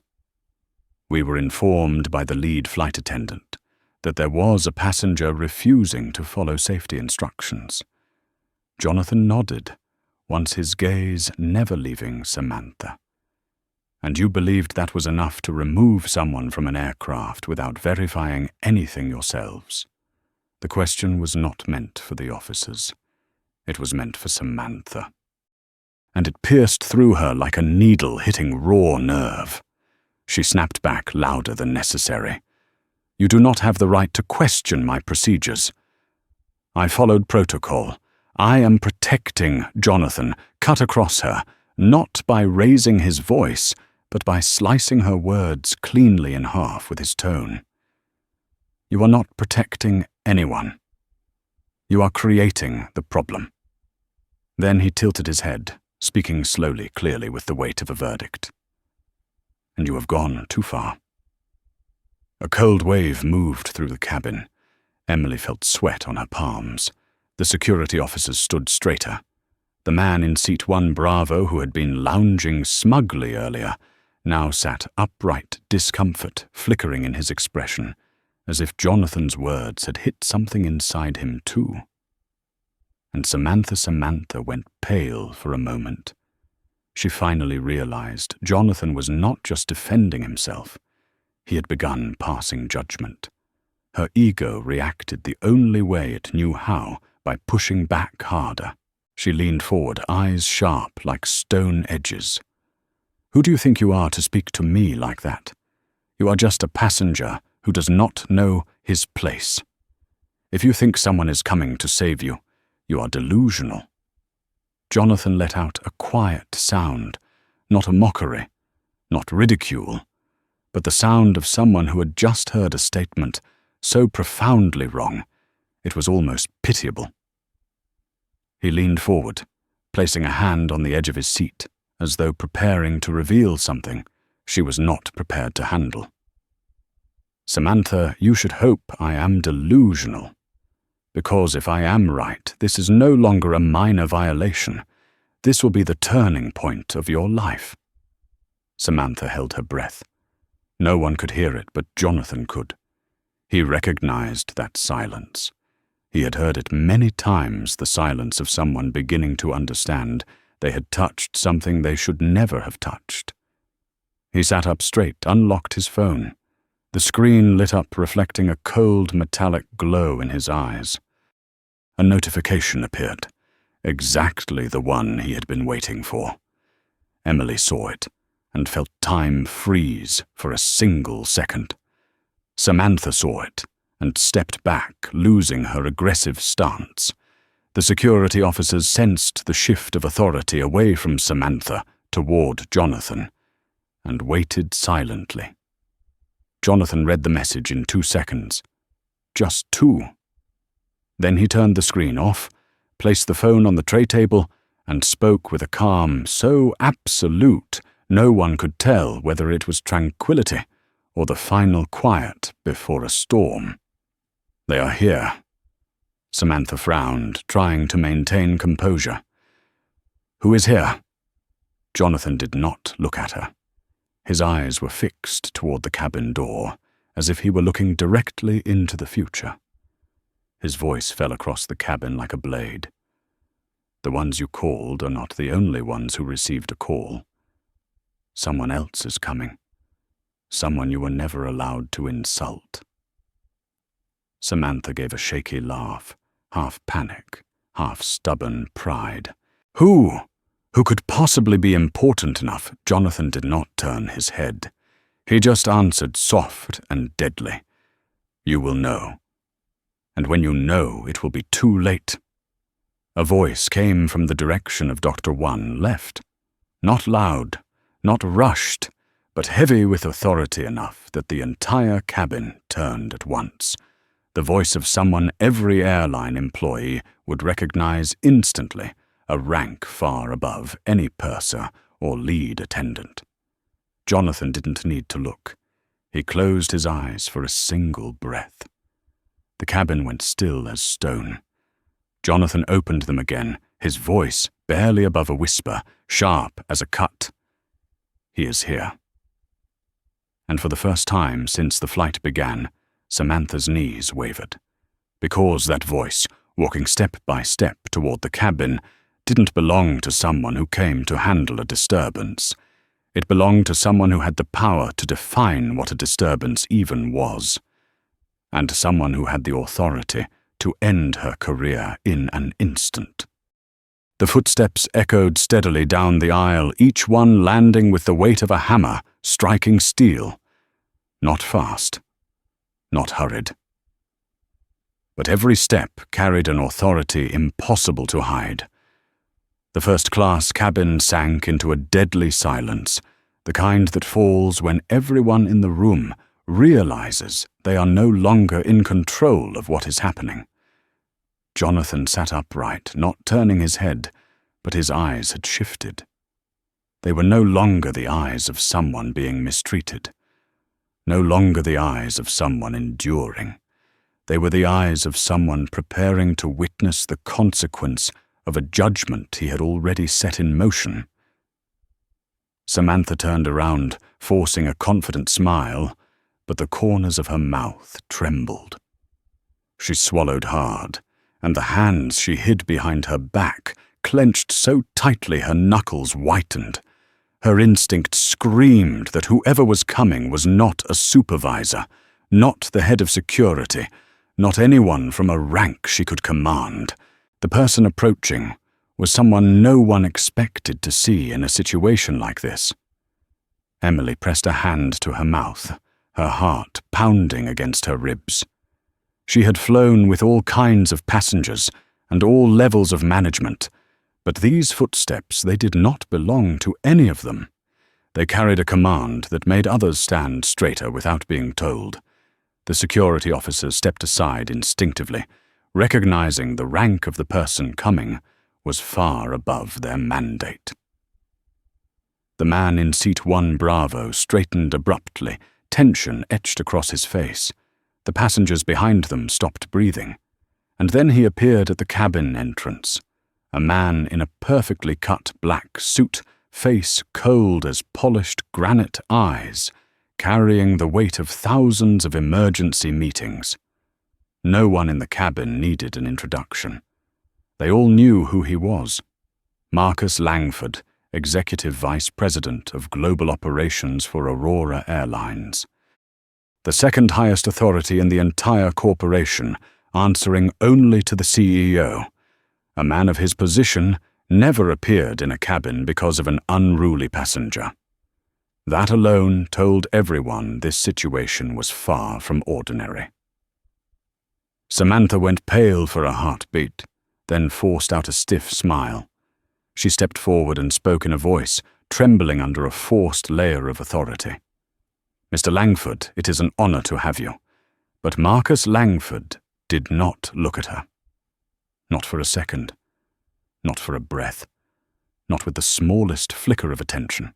"We were informed by the lead flight attendant that there was a passenger refusing to follow safety instructions." Jonathan nodded, once his gaze never leaving Samantha. "And you believed that was enough to remove someone from an aircraft without verifying anything yourselves?" The question was not meant for the officers. It was meant for Samantha. And it pierced through her like a needle hitting raw nerve. She snapped back louder than necessary. "You do not have the right to question my procedures. I followed protocol. I am protecting Jonathan," cut across her, not by raising his voice, but by slicing her words cleanly in half with his tone. "You are not protecting anyone. You are creating the problem." Then he tilted his head, speaking slowly, clearly, with the weight of a verdict. "And you have gone too far." A cold wave moved through the cabin. Emily felt sweat on her palms. The security officers stood straighter. The man in seat 1 Bravo, who had been lounging smugly earlier, now sat upright, discomfort flickering in his expression, as if Jonathan's words had hit something inside him too. And Samantha went pale for a moment. She finally realized Jonathan was not just defending himself. He had begun passing judgment. Her ego reacted the only way it knew how, by pushing back harder. She leaned forward, eyes sharp like stone edges. "Who do you think you are to speak to me like that? You are just a passenger who does not know his place. If you think someone is coming to save you, you are delusional." Jonathan let out a quiet sound, not a mockery, not ridicule, but the sound of someone who had just heard a statement so profoundly wrong, it was almost pitiable. He leaned forward, placing a hand on the edge of his seat, as though preparing to reveal something she was not prepared to handle. "Samantha, you should hope I am delusional. Because if I am right, this is no longer a minor violation. This will be the turning point of your life." Samantha held her breath. No one could hear it, but Jonathan could. He recognized that silence. He had heard it many times, the silence of someone beginning to understand they had touched something they should never have touched. He sat up straight, unlocked his phone. The screen lit up, reflecting a cold metallic glow in his eyes. A notification appeared, exactly the one he had been waiting for. Emily saw it and felt time freeze for a single second. Samantha saw it and stepped back, losing her aggressive stance. The security officers sensed the shift of authority away from Samantha toward Jonathan and waited silently. Jonathan read the message in 2 seconds. Just 2. Then he turned the screen off, placed the phone on the tray table, and spoke with a calm so absolute no one could tell whether it was tranquility or the final quiet before a storm. "They are here." Samantha frowned, trying to maintain composure. "Who is here?" Jonathan did not look at her. His eyes were fixed toward the cabin door, as if he were looking directly into the future. His voice fell across the cabin like a blade. "The ones you called are not the only ones who received a call. Someone else is coming. Someone you were never allowed to insult." Samantha gave a shaky laugh, half panic, half stubborn pride. "Who? Who could possibly be important enough?" Jonathan did not turn his head. He just answered soft and deadly. "You will know. And when you know, it will be too late." A voice came from the direction of Dr. 1 left. Not loud, not rushed, but heavy with authority enough that the entire cabin turned at once. The voice of someone every airline employee would recognize instantly, a rank far above any purser or lead attendant. Jonathan didn't need to look. He closed his eyes for a single breath. The cabin went still as stone. Jonathan opened them again, his voice barely above a whisper, sharp as a cut. "He is here." And for the first time since the flight began, Samantha's knees wavered. Because that voice, walking step by step toward the cabin, didn't belong to someone who came to handle a disturbance. It belonged to someone who had the power to define what a disturbance even was, and someone who had the authority to end her career in an instant. The footsteps echoed steadily down the aisle, each one landing with the weight of a hammer, striking steel. Not fast, not hurried. But every step carried an authority impossible to hide. The first-class cabin sank into a deadly silence, the kind that falls when everyone in the room realizes they are no longer in control of what is happening. Jonathan sat upright, not turning his head, but his eyes had shifted. They were no longer the eyes of someone being mistreated, no longer the eyes of someone enduring. They were the eyes of someone preparing to witness the consequence of a judgment he had already set in motion. Samantha turned around, forcing a confident smile, but the corners of her mouth trembled. She swallowed hard, and the hands she hid behind her back clenched so tightly her knuckles whitened. Her instinct screamed that whoever was coming was not a supervisor, not the head of security, not anyone from a rank she could command. The person approaching was someone no one expected to see in a situation like this. Emily pressed a hand to her mouth, her heart pounding against her ribs. She had flown with all kinds of passengers and all levels of management, but these footsteps, they did not belong to any of them. They carried a command that made others stand straighter without being told. The security officers stepped aside instinctively, recognizing the rank of the person coming was far above their mandate. The man in seat 1 Bravo straightened abruptly, tension etched across his face. The passengers behind them stopped breathing, and then he appeared at the cabin entrance, a man in a perfectly cut black suit, face cold as polished granite eyes, carrying the weight of thousands of emergency meetings. No one in the cabin needed an introduction. They all knew who he was. Marcus Langford, Executive Vice President of Global Operations for Aurora Airlines. The second highest authority in the entire corporation, answering only to the CEO. A man of his position never appeared in a cabin because of an unruly passenger. That alone told everyone this situation was far from ordinary. Samantha went pale for a heartbeat, then forced out a stiff smile. She stepped forward and spoke in a voice, trembling under a forced layer of authority. "Mr. Langford, it is an honor to have you." But Marcus Langford did not look at her. Not for a second. Not for a breath. Not with the smallest flicker of attention.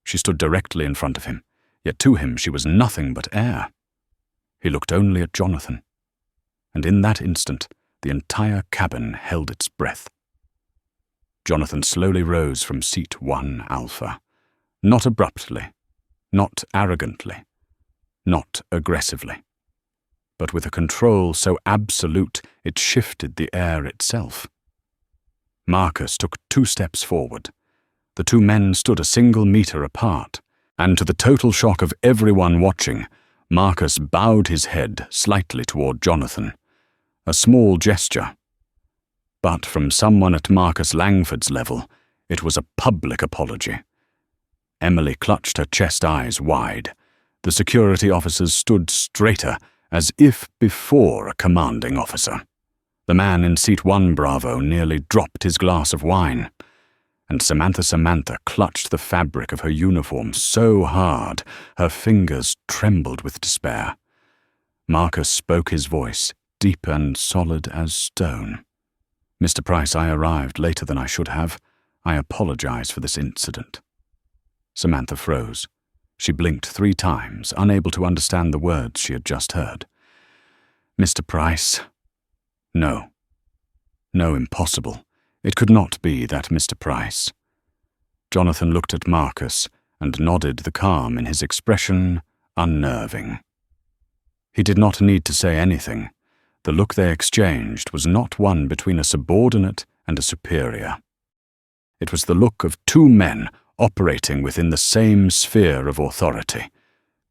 She stood directly in front of him, yet to him she was nothing but air. He looked only at Jonathan, and in that instant the entire cabin held its breath. Jonathan slowly rose from seat 1 Alpha, not abruptly, not arrogantly, not aggressively, but with a control so absolute it shifted the air itself. Marcus took 2 steps forward. The 2 men stood a single meter apart, and to the total shock of everyone watching, Marcus bowed his head slightly toward Jonathan. A small gesture. But from someone at Marcus Langford's level, it was a public apology. Emily clutched her chest eyes wide. The security officers stood straighter, as if before a commanding officer. The man in seat 1 Bravo nearly dropped his glass of wine. and Samantha clutched the fabric of her uniform so hard her fingers trembled with despair. Marcus spoke, his voice deep and solid as stone. "Mr. Price, I arrived later than I should have. I apologize for this incident." Samantha froze. She blinked 3 times, unable to understand the words she had just heard. "Mr. Price." No. No, impossible. It could not be that Mr. Price. Jonathan looked at Marcus and nodded, the calm in his expression unnerving. He did not need to say anything. The look they exchanged was not one between a subordinate and a superior. It was the look of 2 men operating within the same sphere of authority.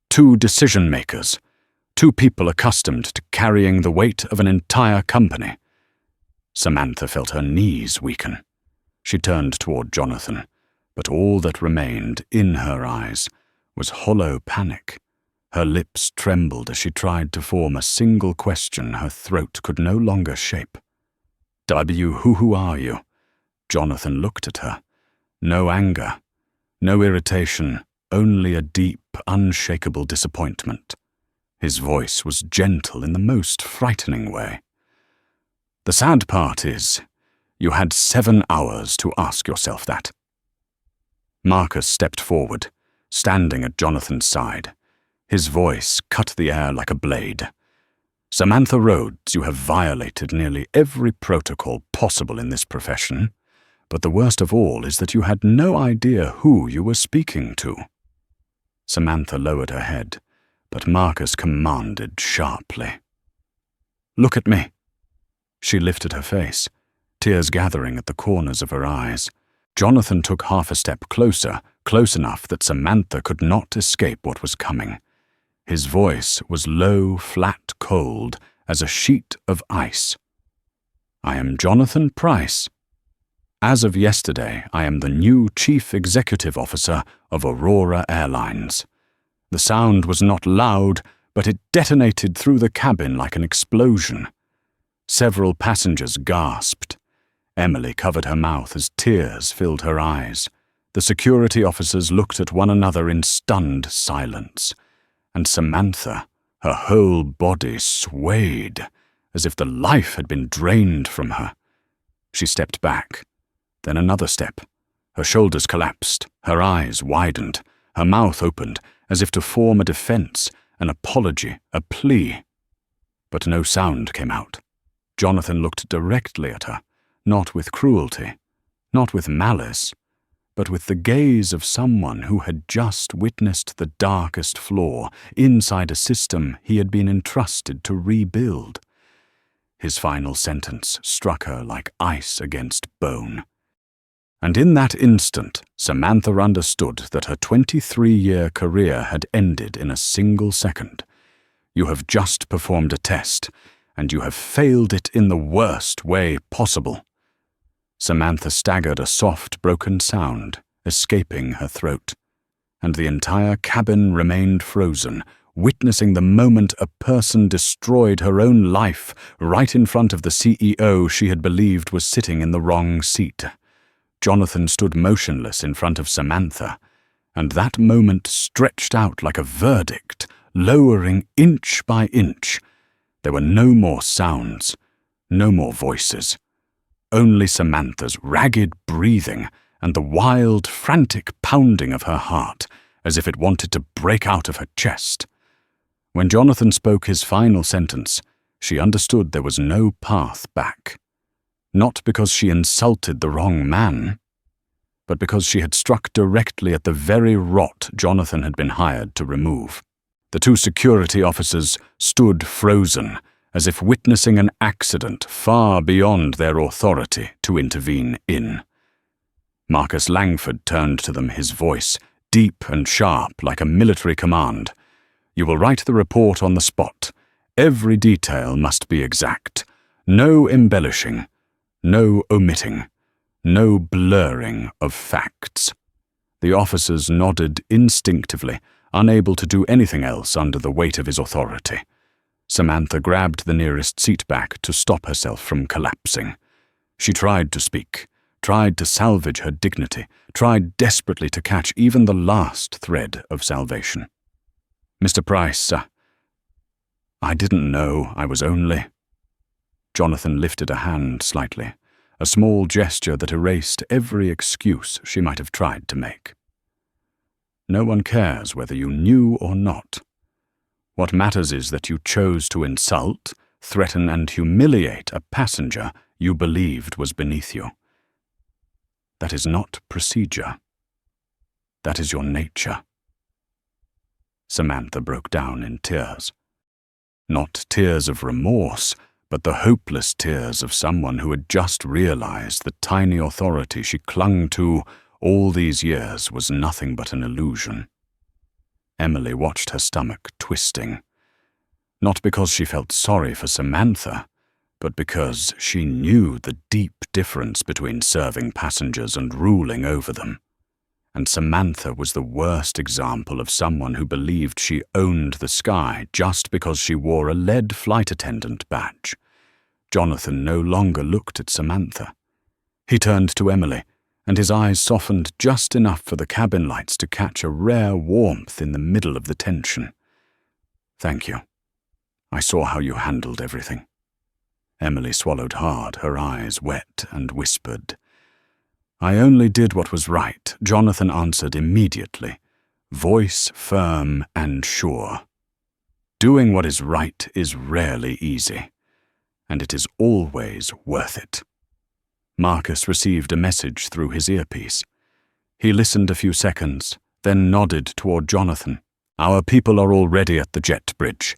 2 decision-makers. 2 people accustomed to carrying the weight of an entire company. Samantha felt her knees weaken. She turned toward Jonathan, but all that remained in her eyes was hollow panic. Her lips trembled as she tried to form a single question her throat could no longer shape. Who are you?" Jonathan looked at her. No anger, no irritation, only a deep, unshakable disappointment. His voice was gentle in the most frightening way. "The sad part is, you had 7 hours to ask yourself that." Marcus stepped forward, standing at Jonathan's side. His voice cut the air like a blade. "Samantha Rhodes, you have violated nearly every protocol possible in this profession, but the worst of all is that you had no idea who you were speaking to." Samantha lowered her head, but Marcus commanded sharply. "Look at me." She lifted her face, tears gathering at the corners of her eyes. Jonathan took half a step closer, close enough that Samantha could not escape what was coming. His voice was low, flat, cold, as a sheet of ice. "I am Jonathan Price. As of yesterday, I am the new Chief Executive Officer of Aurora Airlines." The sound was not loud, but it detonated through the cabin like an explosion. Several passengers gasped. Emily covered her mouth as tears filled her eyes. The security officers looked at one another in stunned silence. And Samantha, her whole body swayed, as if the life had been drained from her. She stepped back, then another step. Her shoulders collapsed, her eyes widened, her mouth opened, as if to form a defense, an apology, a plea. But no sound came out. Jonathan looked directly at her, not with cruelty, not with malice, but with the gaze of someone who had just witnessed the darkest flaw inside a system he had been entrusted to rebuild. His final sentence struck her like ice against bone. And in that instant, Samantha understood that her 23-year career had ended in a single second. "You have just performed a test, and you have failed it in the worst way possible." Samantha staggered, a soft, broken sound escaping her throat, and the entire cabin remained frozen, witnessing the moment a person destroyed her own life right in front of the CEO she had believed was sitting in the wrong seat. Jonathan stood motionless in front of Samantha, and that moment stretched out like a verdict, lowering inch by inch. There were no more sounds, no more voices. Only Samantha's ragged breathing and the wild, frantic pounding of her heart, as if it wanted to break out of her chest. When Jonathan spoke his final sentence, she understood there was no path back. Not because she insulted the wrong man, but because she had struck directly at the very rot Jonathan had been hired to remove. The 2 security officers stood frozen, as if witnessing an accident far beyond their authority to intervene in. Marcus Langford turned to them, his voice deep and sharp like a military command. "You will write the report on the spot. Every detail must be exact. No embellishing, no omitting, no blurring of facts." The officers nodded instinctively, unable to do anything else under the weight of his authority. Samantha grabbed the nearest seat back to stop herself from collapsing. She tried to speak, tried to salvage her dignity, tried desperately to catch even the last thread of salvation. "Mr. Price, I didn't know. I was only—" Jonathan lifted a hand slightly, a small gesture that erased every excuse she might have tried to make. "No one cares whether you knew or not. What matters is that you chose to insult, threaten, and humiliate a passenger you believed was beneath you. That is not procedure. That is your nature." Samantha broke down in tears. Not tears of remorse, but the hopeless tears of someone who had just realized the tiny authority she clung to all these years was nothing but an illusion. Emily watched her stomach twisting, not because she felt sorry for Samantha, but because she knew the deep difference between serving passengers and ruling over them. And Samantha was the worst example of someone who believed she owned the sky just because she wore a lead flight attendant badge. Jonathan no longer looked at Samantha. He turned to Emily, and his eyes softened just enough for the cabin lights to catch a rare warmth in the middle of the tension. "Thank you. I saw how you handled everything." Emily swallowed hard, her eyes wet, and whispered. "I only did what was right," Jonathan answered immediately, voice firm and sure. "Doing what is right is rarely easy, and it is always worth it." Marcus received a message through his earpiece. He listened a few seconds, then nodded toward Jonathan. "Our people are already at the jet bridge.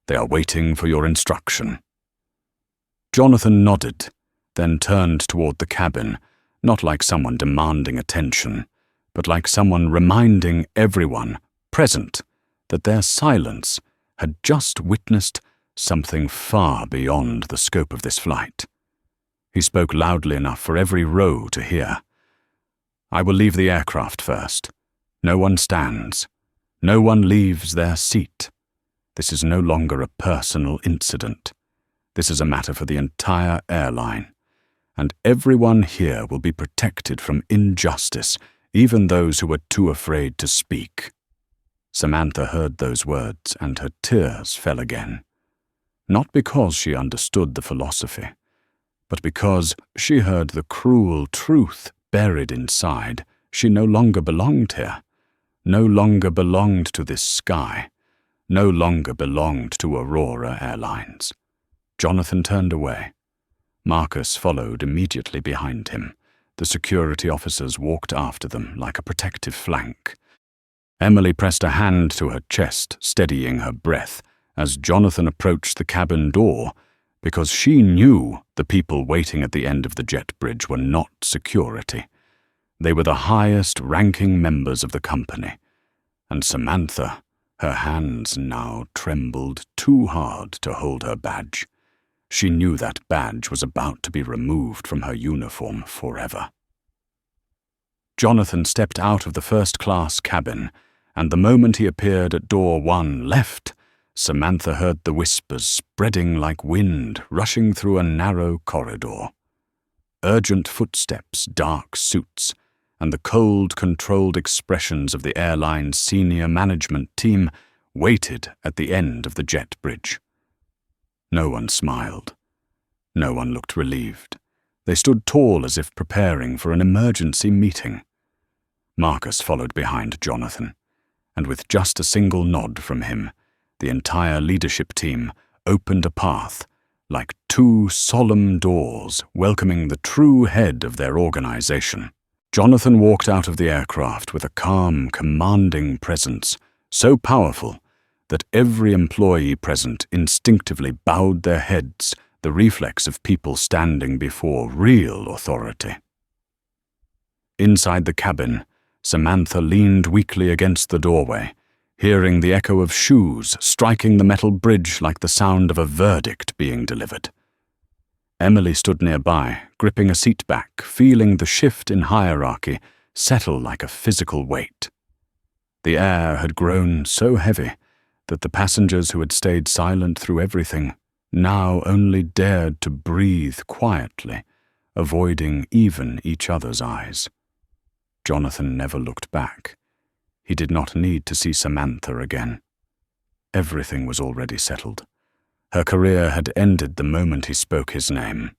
They are waiting for your instruction." Jonathan nodded, then turned toward the cabin, not like someone demanding attention, but like someone reminding everyone present that their silence had just witnessed something far beyond the scope of this flight. He spoke loudly enough for every row to hear. "I will leave the aircraft first. No one stands. No one leaves their seat. This is no longer a personal incident. This is a matter for the entire airline, and everyone here will be protected from injustice, even those who were too afraid to speak." Samantha heard those words, and her tears fell again. Not because she understood the philosophy, but because she heard the cruel truth buried inside. She no longer belonged here, no longer belonged to this sky, no longer belonged to Aurora Airlines. Jonathan turned away. Marcus followed immediately behind him. The security officers walked after them like a protective flank. Emily pressed a hand to her chest, steadying her breath, as Jonathan approached the cabin door, because she knew the people waiting at the end of the jet bridge were not security. They were the highest-ranking members of the company, and Samantha, her hands now trembled too hard to hold her badge. She knew that badge was about to be removed from her uniform forever. Jonathan stepped out of the first-class cabin, and the moment he appeared at door 1 left, Samantha heard the whispers spreading like wind rushing through a narrow corridor. Urgent footsteps, dark suits, and the cold, controlled expressions of the airline's senior management team waited at the end of the jet bridge. No one smiled. No one looked relieved. They stood tall as if preparing for an emergency meeting. Marcus followed behind Jonathan, and with just a single nod from him, the entire leadership team opened a path, like two solemn doors welcoming the true head of their organization. Jonathan walked out of the aircraft with a calm, commanding presence, so powerful that every employee present instinctively bowed their heads, the reflex of people standing before real authority. Inside the cabin, Samantha leaned weakly against the doorway, hearing the echo of shoes striking the metal bridge like the sound of a verdict being delivered. Emily stood nearby, gripping a seat back, feeling the shift in hierarchy settle like a physical weight. The air had grown so heavy that the passengers who had stayed silent through everything now only dared to breathe quietly, avoiding even each other's eyes. Jonathan never looked back. He did not need to see Samantha again. Everything was already settled. Her career had ended the moment he spoke his name.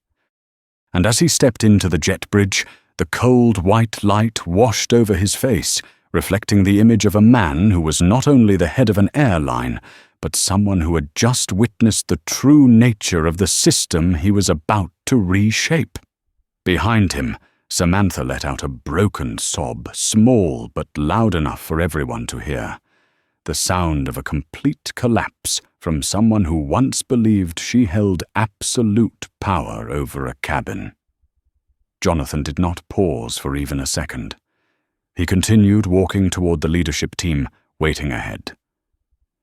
And as he stepped into the jet bridge, the cold white light washed over his face, reflecting the image of a man who was not only the head of an airline, but someone who had just witnessed the true nature of the system he was about to reshape. Behind him, Samantha let out a broken sob, small but loud enough for everyone to hear. The sound of a complete collapse from someone who once believed she held absolute power over a cabin. Jonathan did not pause for even a second. He continued walking toward the leadership team, waiting ahead.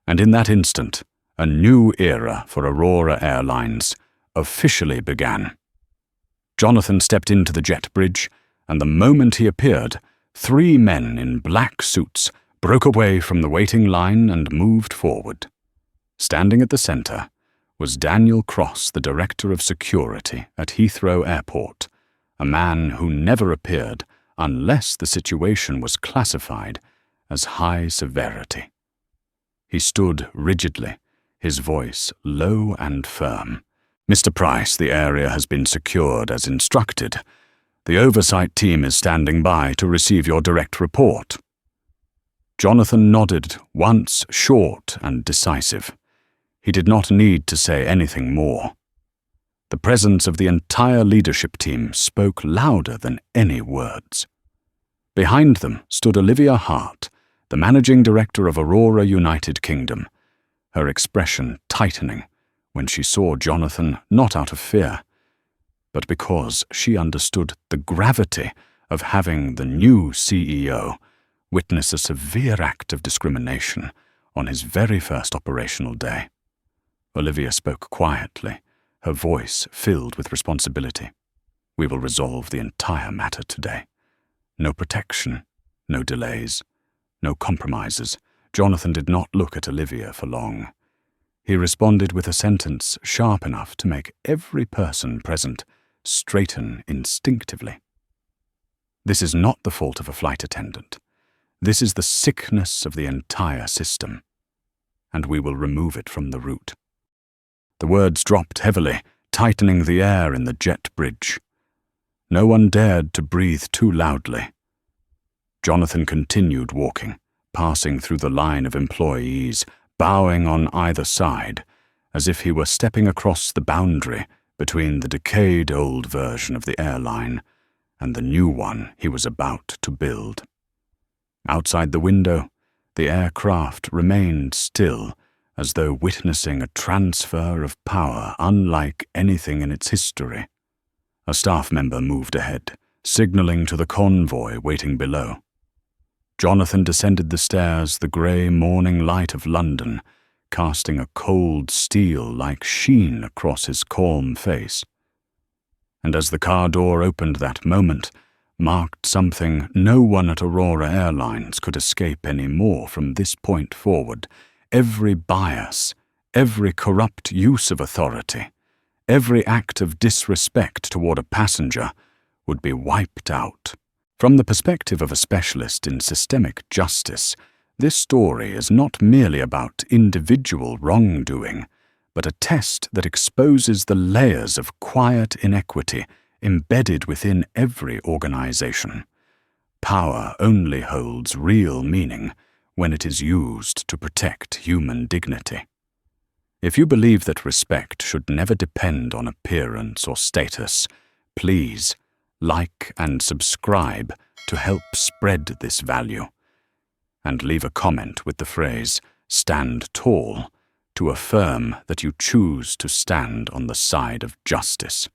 And in that instant, a new era for Aurora Airlines officially began. Jonathan stepped into the jet bridge, and the moment he appeared, 3 men in black suits broke away from the waiting line and moved forward. Standing at the center was Daniel Cross, the Director of Security at Heathrow Airport, a man who never appeared unless the situation was classified as high severity. He stood rigidly, his voice low and firm. "Mr. Price, the area has been secured as instructed. The oversight team is standing by to receive your direct report." Jonathan nodded, once short and decisive. He did not need to say anything more. The presence of the entire leadership team spoke louder than any words. Behind them stood Olivia Hart, the managing director of Aurora United Kingdom, her expression tightening when she saw Jonathan, not out of fear, but because she understood the gravity of having the new CEO witness a severe act of discrimination on his very first operational day. Olivia spoke quietly, her voice filled with responsibility. "We will resolve the entire matter today. No protection, no delays, no compromises." Jonathan did not look at Olivia for long. He responded with a sentence sharp enough to make every person present straighten instinctively. "This is not the fault of a flight attendant. This is the sickness of the entire system, and we will remove it from the root." The words dropped heavily, tightening the air in the jet bridge. No one dared to breathe too loudly. Jonathan continued walking, passing through the line of employees, bowing on either side, as if he were stepping across the boundary between the decade-old version of the airline and the new one he was about to build. Outside the window, the aircraft remained still, as though witnessing a transfer of power unlike anything in its history. A staff member moved ahead, signaling to the convoy waiting below. Jonathan descended the stairs, the grey morning light of London casting a cold steel-like sheen across his calm face. And as the car door opened that moment, marked something no one at Aurora Airlines could escape any more from this point forward. Every bias, every corrupt use of authority, every act of disrespect toward a passenger would be wiped out. From the perspective of a specialist in systemic justice, this story is not merely about individual wrongdoing, but a test that exposes the layers of quiet inequity embedded within every organization. Power only holds real meaning when it is used to protect human dignity. If you believe that respect should never depend on appearance or status, please like and subscribe to help spread this value. And leave a comment with the phrase, "Stand tall," to affirm that you choose to stand on the side of justice.